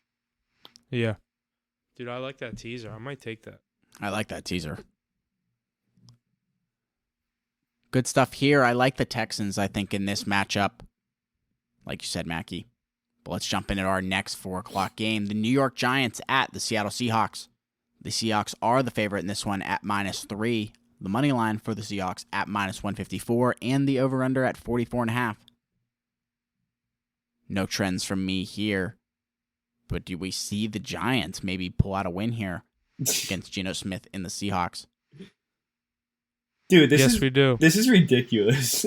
Yeah. Dude, I like that teaser. I might take that. I like that teaser. Good stuff here. I like the Texans, I think, in this matchup. Like you said, Mackie. But let's jump into our next 4 o'clock game. The New York Giants at the Seattle Seahawks. The Seahawks are the favorite in this one at minus 3. The money line for the Seahawks at minus 154. And the over-under at 44.5. No trends from me here. But do we see the Giants maybe pull out a win here against Geno Smith in the Seahawks? Dude, we do. This is ridiculous.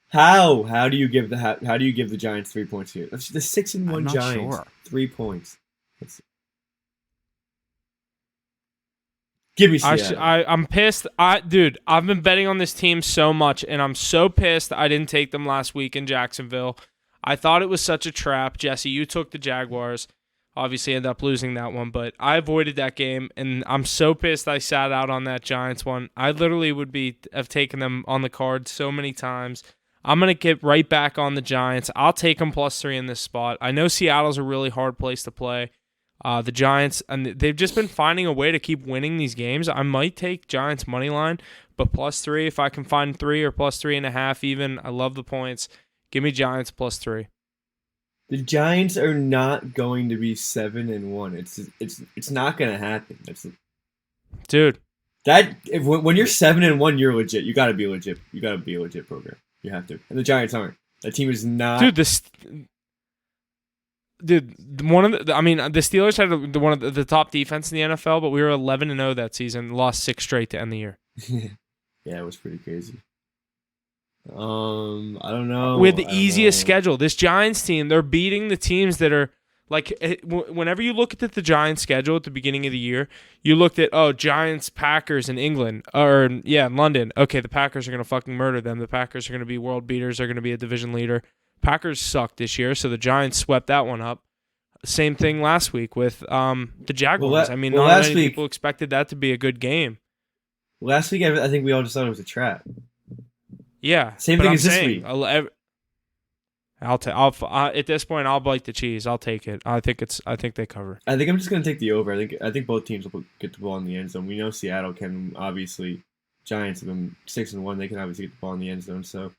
How do you give the Giants 3 points here? The 6-1 Giants, sure. 3 points. Give me Seattle. I'm pissed. Dude, I've been betting on this team so much, and I'm so pissed I didn't take them last week in Jacksonville. I thought it was such a trap. Jesse, you took the Jaguars. Obviously ended up losing that one, but I avoided that game, and I'm so pissed I sat out on that Giants one. I literally have taken them on the card so many times. I'm going to get right back on the Giants. I'll take them plus 3 in this spot. I know Seattle's a really hard place to play. The Giants, and they've just been finding a way to keep winning these games. I might take Giants money line, but plus 3 if I can find 3 or plus 3.5 even. I love the points. Give me Giants plus 3. The Giants are not going to be 7-1. It's not going to happen. Dude, When you're 7-1, you're legit. You gotta be legit. You gotta be a legit program. You have to. And the Giants aren't. That team is not. One of the Steelers had one of the top defense in the NFL, but we were 11-0 that season, lost 6 straight to end the year. Yeah, it was pretty crazy. I don't know. We had the easiest schedule. This Giants team, they're beating the teams that are like. Whenever you look at the Giants schedule at the beginning of the year, you looked at Giants, Packers in England in London. Okay, the Packers are gonna fucking murder them. The Packers are gonna be world beaters. They're gonna be a division leader. Packers sucked this year, so the Giants swept that one up. Same thing last week with the Jaguars. Not many people expected that to be a good game. Last week, I think we all just thought it was a trap. Yeah, same thing as this week. At this point, I'll bite the cheese. I'll take it. I think they cover. I think I'm just gonna take the over. I think both teams will get the ball in the end zone. We know Seattle can obviously. Giants have been 6-1. They can obviously get the ball in the end zone. So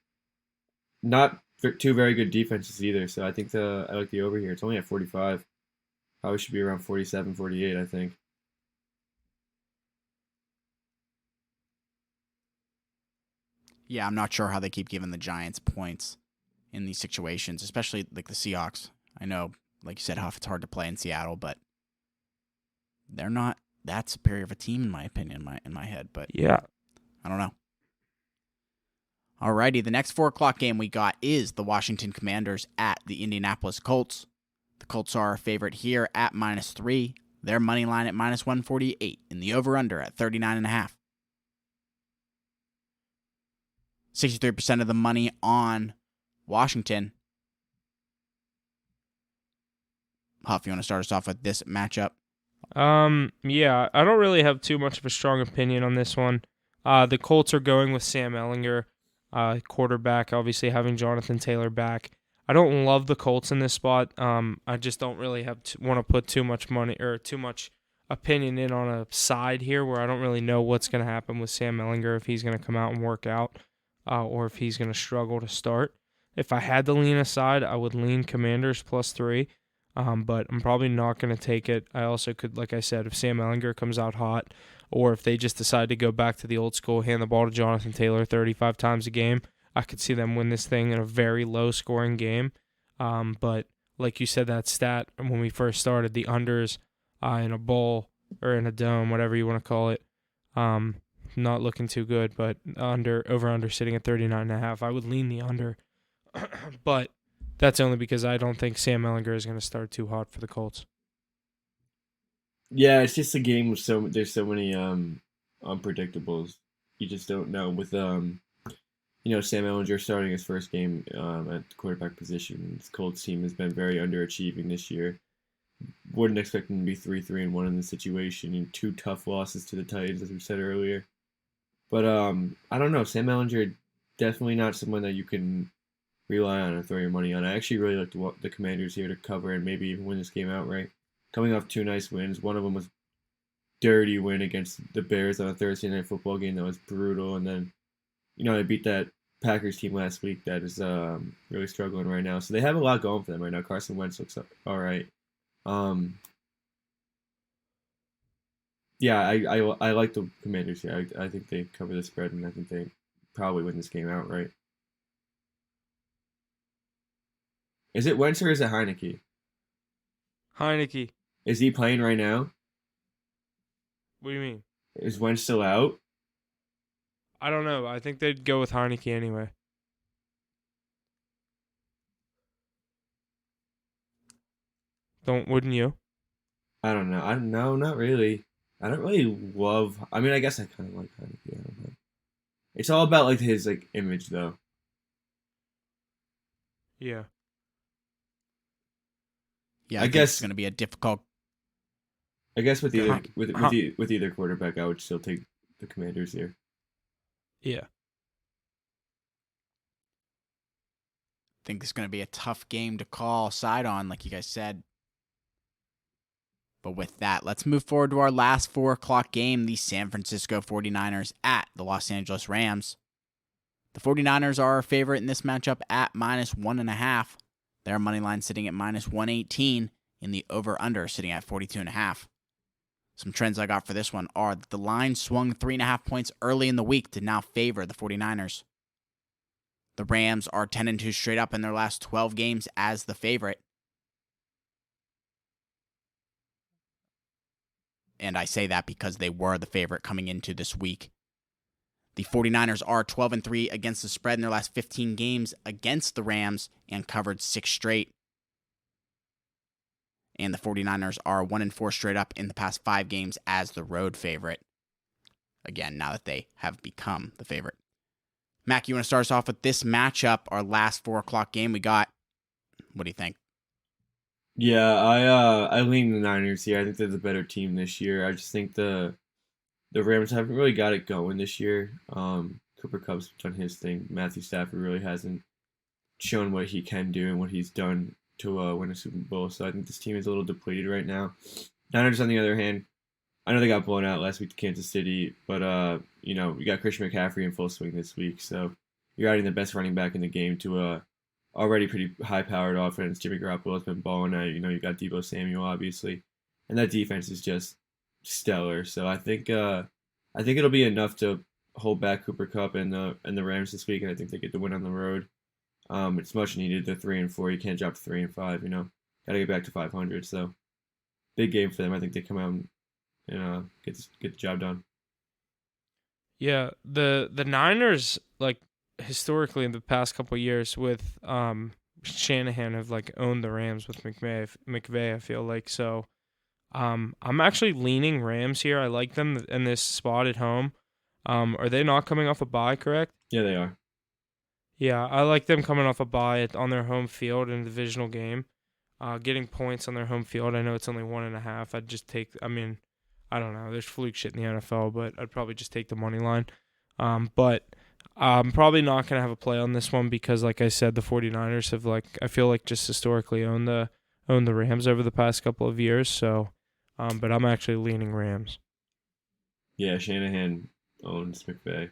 not two very good defenses either. So I think I like the over here. It's only at 45. Probably should be around 47, 48. I think. Yeah, I'm not sure how they keep giving the Giants points in these situations, especially like the Seahawks. I know, like you said, Huff, it's hard to play in Seattle, but they're not that superior of a team in my opinion, in my head. But yeah, I don't know. Alrighty, the next 4 o'clock game we got is the Washington Commanders at the Indianapolis Colts. The Colts are our favorite here at -3. Their money line at -148, and the over/under at 39.5. 63% of the money on Washington. Huff, you want to start us off with this matchup? Yeah, I don't really have too much of a strong opinion on this one. The Colts are going with Sam Ehlinger, quarterback, obviously having Jonathan Taylor back. I don't love the Colts in this spot. I just don't really want to put too much money or too much opinion in on a side here where I don't really know what's going to happen with Sam Ehlinger, if he's going to come out and work out. Or if he's going to struggle to start. If I had to lean aside, I would lean Commanders +3, but I'm probably not going to take it. I also could, like I said, if Sam Ehlinger comes out hot, or if they just decide to go back to the old school, hand the ball to Jonathan Taylor 35 times a game, I could see them win this thing in a very low-scoring game. But like you said, that stat when we first started, the unders in a bowl or in a dome, whatever you want to call it, not looking too good, but over/under sitting at 39.5. I would lean the under, but that's only because I don't think Sam Ehlinger is going to start too hot for the Colts. Yeah, it's just a game with there's so many unpredictables. You just don't know with Sam Ehlinger starting his first game at the quarterback position. This Colts team has been very underachieving this year. Wouldn't expect them to be 3-3-1 in this situation, and 2 tough losses to the Titans, as we said earlier. But I don't know. Sam Ehlinger, definitely not someone that you can rely on or throw your money on. I actually really like the Commanders here to cover and maybe even win this game outright. Coming off 2 nice wins. One of them was dirty win against the Bears on a Thursday night football game that was brutal. And then, they beat that Packers team last week that is really struggling right now. So they have a lot going for them right now. Carson Wentz looks all right. Yeah, I like the Commanders here. I think they cover the spread, and I think they probably win this game outright. Is it Wentz or is it Heineke? Heineke. Is he playing right now? What do you mean? Is Wentz still out? I don't know. I think they'd go with Heineke anyway. Wouldn't you? I don't know. No, not really. I don't really love. I mean, I guess I kind of like Heineke. I don't know. It's all about his image, though. Yeah. Yeah, I guess it's going to be a difficult. I guess with either quarterback, I would still take the Commanders here. Yeah. I think it's going to be a tough game to call side on, like you guys said. But with that, let's move forward to our last 4 o'clock game, the San Francisco 49ers at the Los Angeles Rams. The 49ers are our favorite in this matchup at -1.5. Their money line sitting at -118, and the over/under sitting at 42.5. Some trends I got for this one are that the line swung 3.5 points early in the week to now favor the 49ers. The Rams are 10-2 straight up in their last 12 games as the favorite. And I say that because they were the favorite coming into this week. The 49ers are 12-3 against the spread in their last 15 games against the Rams and covered 6 straight. And the 49ers are 1-4 straight up in the past 5 games as the road favorite. Again, now that they have become the favorite. Mac, you want to start us off with this matchup, our last 4 o'clock game we got? What do you think? Yeah, I lean the Niners here. I think they're the better team this year. I just think the Rams haven't really got it going this year. Cooper Kupp's done his thing. Matthew Stafford really hasn't shown what he can do and what he's done to win a Super Bowl. So I think this team is a little depleted right now. Niners, on the other hand, I know they got blown out last week to Kansas City, but you got Christian McCaffrey in full swing this week, so you're adding the best running back in the game to a already pretty high-powered offense. Jimmy Garoppolo has been balling out. You got Deebo Samuel, obviously, and that defense is just stellar. So I think it'll be enough to hold back Cooper Kupp and the Rams this week, and I think they get the win on the road. It's much needed. They're 3-4. You can't drop to 3-5. Got to get back to 500. So big game for them. I think they come out and get the job done. Yeah, the Niners, like, historically in the past couple of years with Shanahan have like owned the Rams with McVay, I feel like. So I'm actually leaning Rams here. I like them in this spot at home. Are they not coming off a bye, correct? Yeah, they are. Yeah, I like them coming off a bye on their home field in a divisional game. Getting points on their home field. I know it's only 1.5. I'd just take, I don't know. There's fluke shit in the NFL, but I'd probably just take the money line. But I'm probably not going to have a play on this one because, like I said, the 49ers have, I feel like just historically owned the Rams over the past couple of years. So, but I'm actually leaning Rams. Yeah, Shanahan owns McVay. I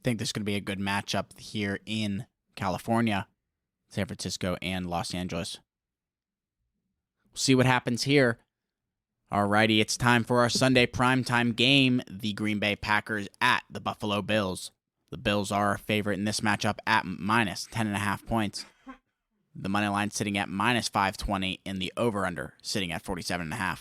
think this is going to be a good matchup here in California, San Francisco, and Los Angeles. We'll see what happens here. Alrighty, it's time for our Sunday primetime game, the Green Bay Packers at the Buffalo Bills. The Bills are a favorite in this matchup at minus 10.5 points. The money line sitting at minus 520 and the over-under sitting at 47.5.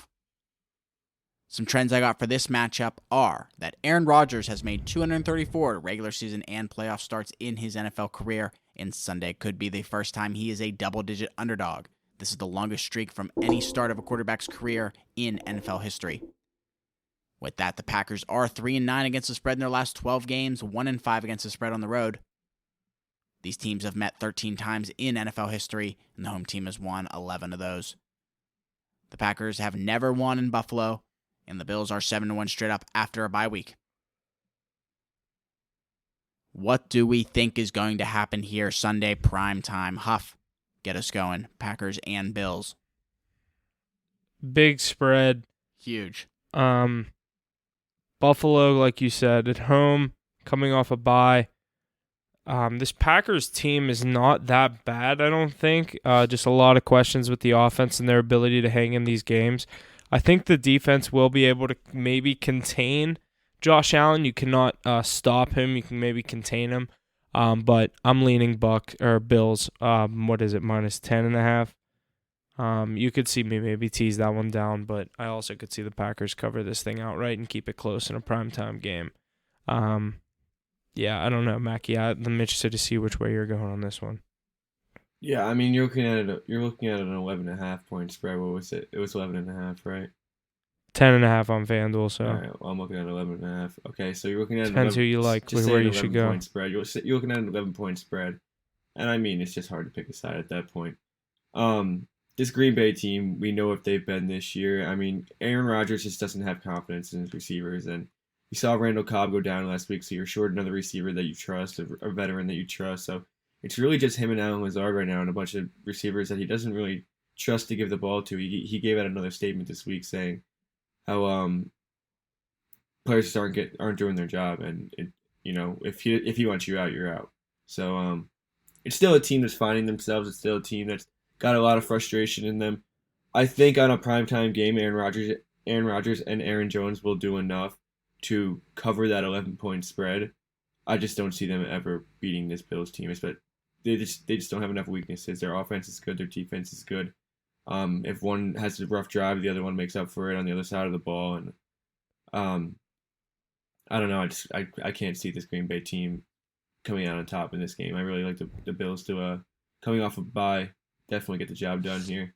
Some trends I got for this matchup are that Aaron Rodgers has made 234 regular season and playoff starts in his NFL career, and Sunday could be the first time he is a double-digit underdog. This is the longest streak from any start of a quarterback's career in NFL history. With that, the Packers are 3-9 against the spread in their last 12 games, 1-5 against the spread on the road. These teams have met 13 times in NFL history, and the home team has won 11 of those. The Packers have never won in Buffalo, and the Bills are 7-1 straight up after a bye week. What do we think is going to happen here Sunday primetime? Huff, get us going. Packers and Bills. Big spread. Huge. Buffalo, like you said, at home, coming off a bye. This Packers team is not that bad, I don't think. Just a lot of questions with the offense and their ability to hang in these games. I think the defense will be able to maybe contain Josh Allen. You cannot stop him. You can maybe contain him. But I'm leaning Bills. What is it, minus 10.5? You could see me maybe tease that one down, but I also could see the Packers cover this thing outright and keep it close in a primetime game. Yeah, I don't know, Mackie. I'm interested to see which way you're going on this one. Yeah, you're looking at an 11.5 point spread. What was it? It was 11.5, right? 10.5 on FanDuel. So all right, well, I'm looking at 11.5. Okay, so you're looking at depends who you like, where you should go. Point spread. You're looking at an 11-point spread, and it's just hard to pick a side at that point. This Green Bay team, we know what they've been this year. Aaron Rodgers just doesn't have confidence in his receivers, and you saw Randall Cobb go down last week, so you're short another receiver that you trust, a veteran that you trust. So it's really just him and Allen Lazard right now and a bunch of receivers that he doesn't really trust to give the ball to. He gave out another statement this week saying how players just aren't doing their job, and if he wants you out, you're out. So it's still a team that's finding themselves. It's still a team that's got a lot of frustration in them. I think on a primetime game, Aaron Rodgers and Aaron Jones will do enough to cover that 11-point spread. I just don't see them ever beating this Bills team. But they just don't have enough weaknesses. Their offense is good. Their defense is good. If one has a rough drive, the other one makes up for it on the other side of the ball. And I don't know. I can't see this Green Bay team coming out on top in this game. I really like the Bills to coming off a bye, definitely get the job done here.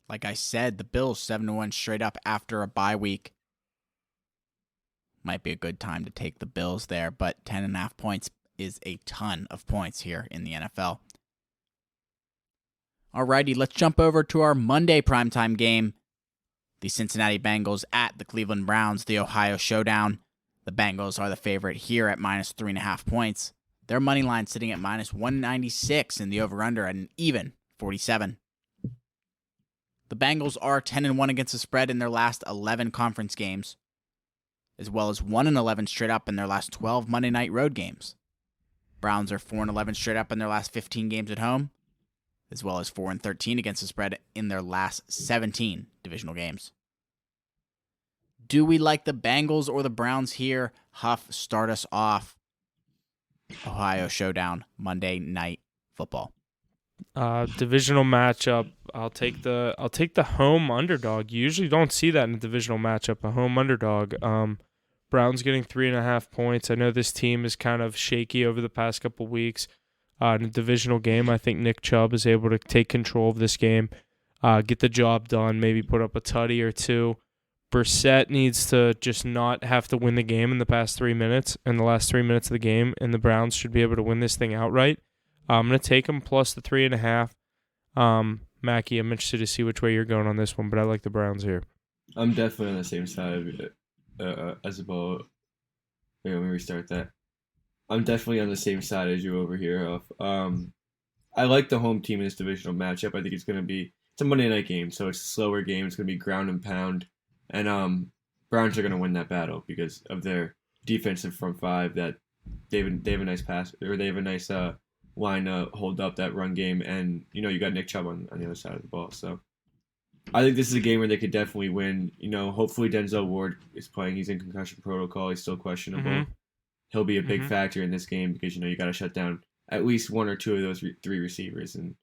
Like I said, the Bills 7-1 straight up after a bye week. Might be a good time to take the Bills there, but 10.5 points is a ton of points here in the NFL. Alrighty, let's jump over to our Monday primetime game. The Cincinnati Bengals at the Cleveland Browns, the Ohio Showdown. The Bengals are the favorite here at minus 3.5 points. Their money line sitting at minus 196 and the over-under at an even 47. The Bengals are 10-1 against the spread in their last 11 conference games, as well as 1-11 straight up in their last 12 Monday night road games. Browns are 4-11 straight up in their last 15 games at home, as well as 4-13 against the spread in their last 17 divisional games. Do we like the Bengals or the Browns here? Huff, start us off. Ohio Showdown, Monday Night Football. Divisional matchup. I'll take the home underdog. You usually don't see that in a divisional matchup, a home underdog. Browns getting 3.5 points. I know this team is kind of shaky over the past couple weeks. In a divisional game, I think Nick Chubb is able to take control of this game, get the job done, maybe put up a tutty or two. Brissett needs to just not have to win the game in the last 3 minutes of the game, and the Browns should be able to win this thing outright. I'm going to take them plus the 3.5. Mackie, I'm interested to see which way you're going on this one, but I like the Browns here. I'm definitely on the same side as a ball. Wait, let me restart that. I'm definitely on the same side as you over here. I like the home team in this divisional matchup. I think it's a Monday night game, so it's a slower game. It's going to be ground and pound, and Browns are going to win that battle because of their defensive front five. That they have a nice pass, or they have a nice line to hold up that run game, and you got Nick Chubb on the other side of the ball. So I think this is a game where they could definitely win. Hopefully Denzel Ward is playing. He's in concussion protocol. He's still questionable. Mm-hmm. He'll be a big factor in this game because you got to shut down at least one or two of those three receivers and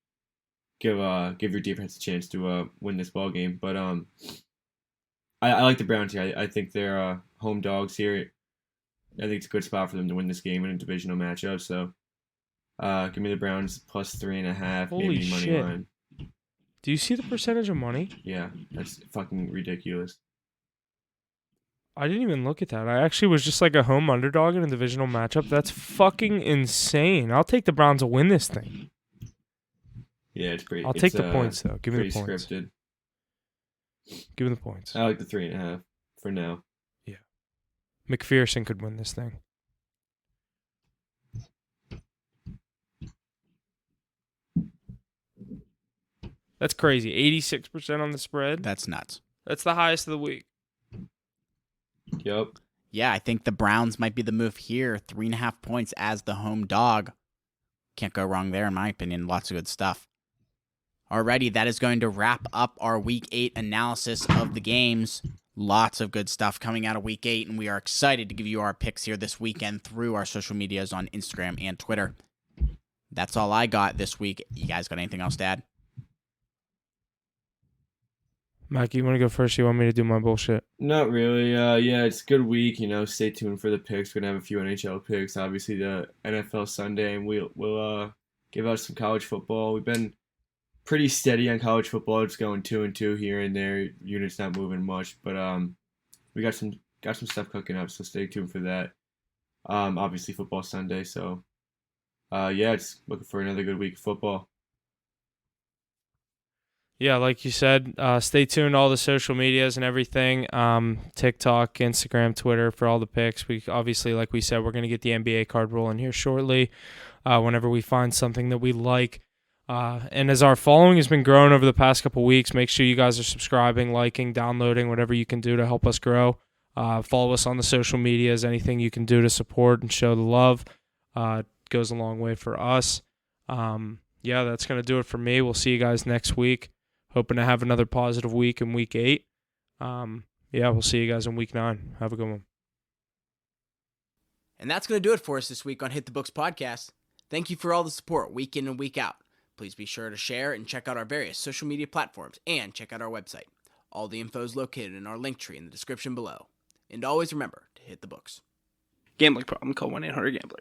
give your defense a chance to win this ball game. But I like the Browns here. I think they're home dogs here. I think it's a good spot for them to win this game in a divisional matchup. So give me the Browns plus 3.5, maybe money line. Do you see the percentage of money? Yeah, that's fucking ridiculous. I didn't even look at that. I actually was just like a home underdog in a divisional matchup. That's fucking insane. I'll take the Browns to win this thing. Yeah, it's pretty. I'll take the points, though. Give me the points. Scripted. Give me the points. I like the 3.5 for now. Yeah. McPherson could win this thing. That's crazy. 86% on the spread. That's nuts. That's the highest of the week. Yep. Yeah, I think the Browns might be the move here. 3.5 points as the home dog. Can't go wrong there, in my opinion. Lots of good stuff. Alrighty, that is going to wrap up our Week 8 analysis of the games. Lots of good stuff coming out of Week 8, and we are excited to give you our picks here this weekend through our social medias on Instagram and Twitter. That's all I got this week. You guys got anything else to add? Mike, you want to go first? You want me to do my bullshit? Not really. Yeah, it's a good week. Stay tuned for the picks. We're gonna have a few NHL picks. Obviously, the NFL Sunday, and we'll give out some college football. We've been pretty steady on college football. It's going 2-2 here and there. Units not moving much, but we got some stuff cooking up. So stay tuned for that. Obviously, football Sunday. So yeah, it's looking for another good week of football. Yeah, like you said, stay tuned to all the social medias and everything, TikTok, Instagram, Twitter for all the picks. We obviously, like we said, we're going to get the NBA card rolling here shortly whenever we find something that we like. And as our following has been growing over the past couple weeks, make sure you guys are subscribing, liking, downloading, whatever you can do to help us grow. Follow us on the social medias. Anything you can do to support and show the love goes a long way for us. yeah, that's going to do it for me. We'll see you guys next week. Hoping to have another positive week in week 8. Yeah, we'll see you guys in week 9. Have a good one. And that's going to do it for us this week on Hit the Books podcast. Thank you for all the support week in and week out. Please be sure to share and check out our various social media platforms and check out our website. All the info is located in our link tree in the description below. And always remember to hit the books. Gambling problem, call 1-800-GAMBLER.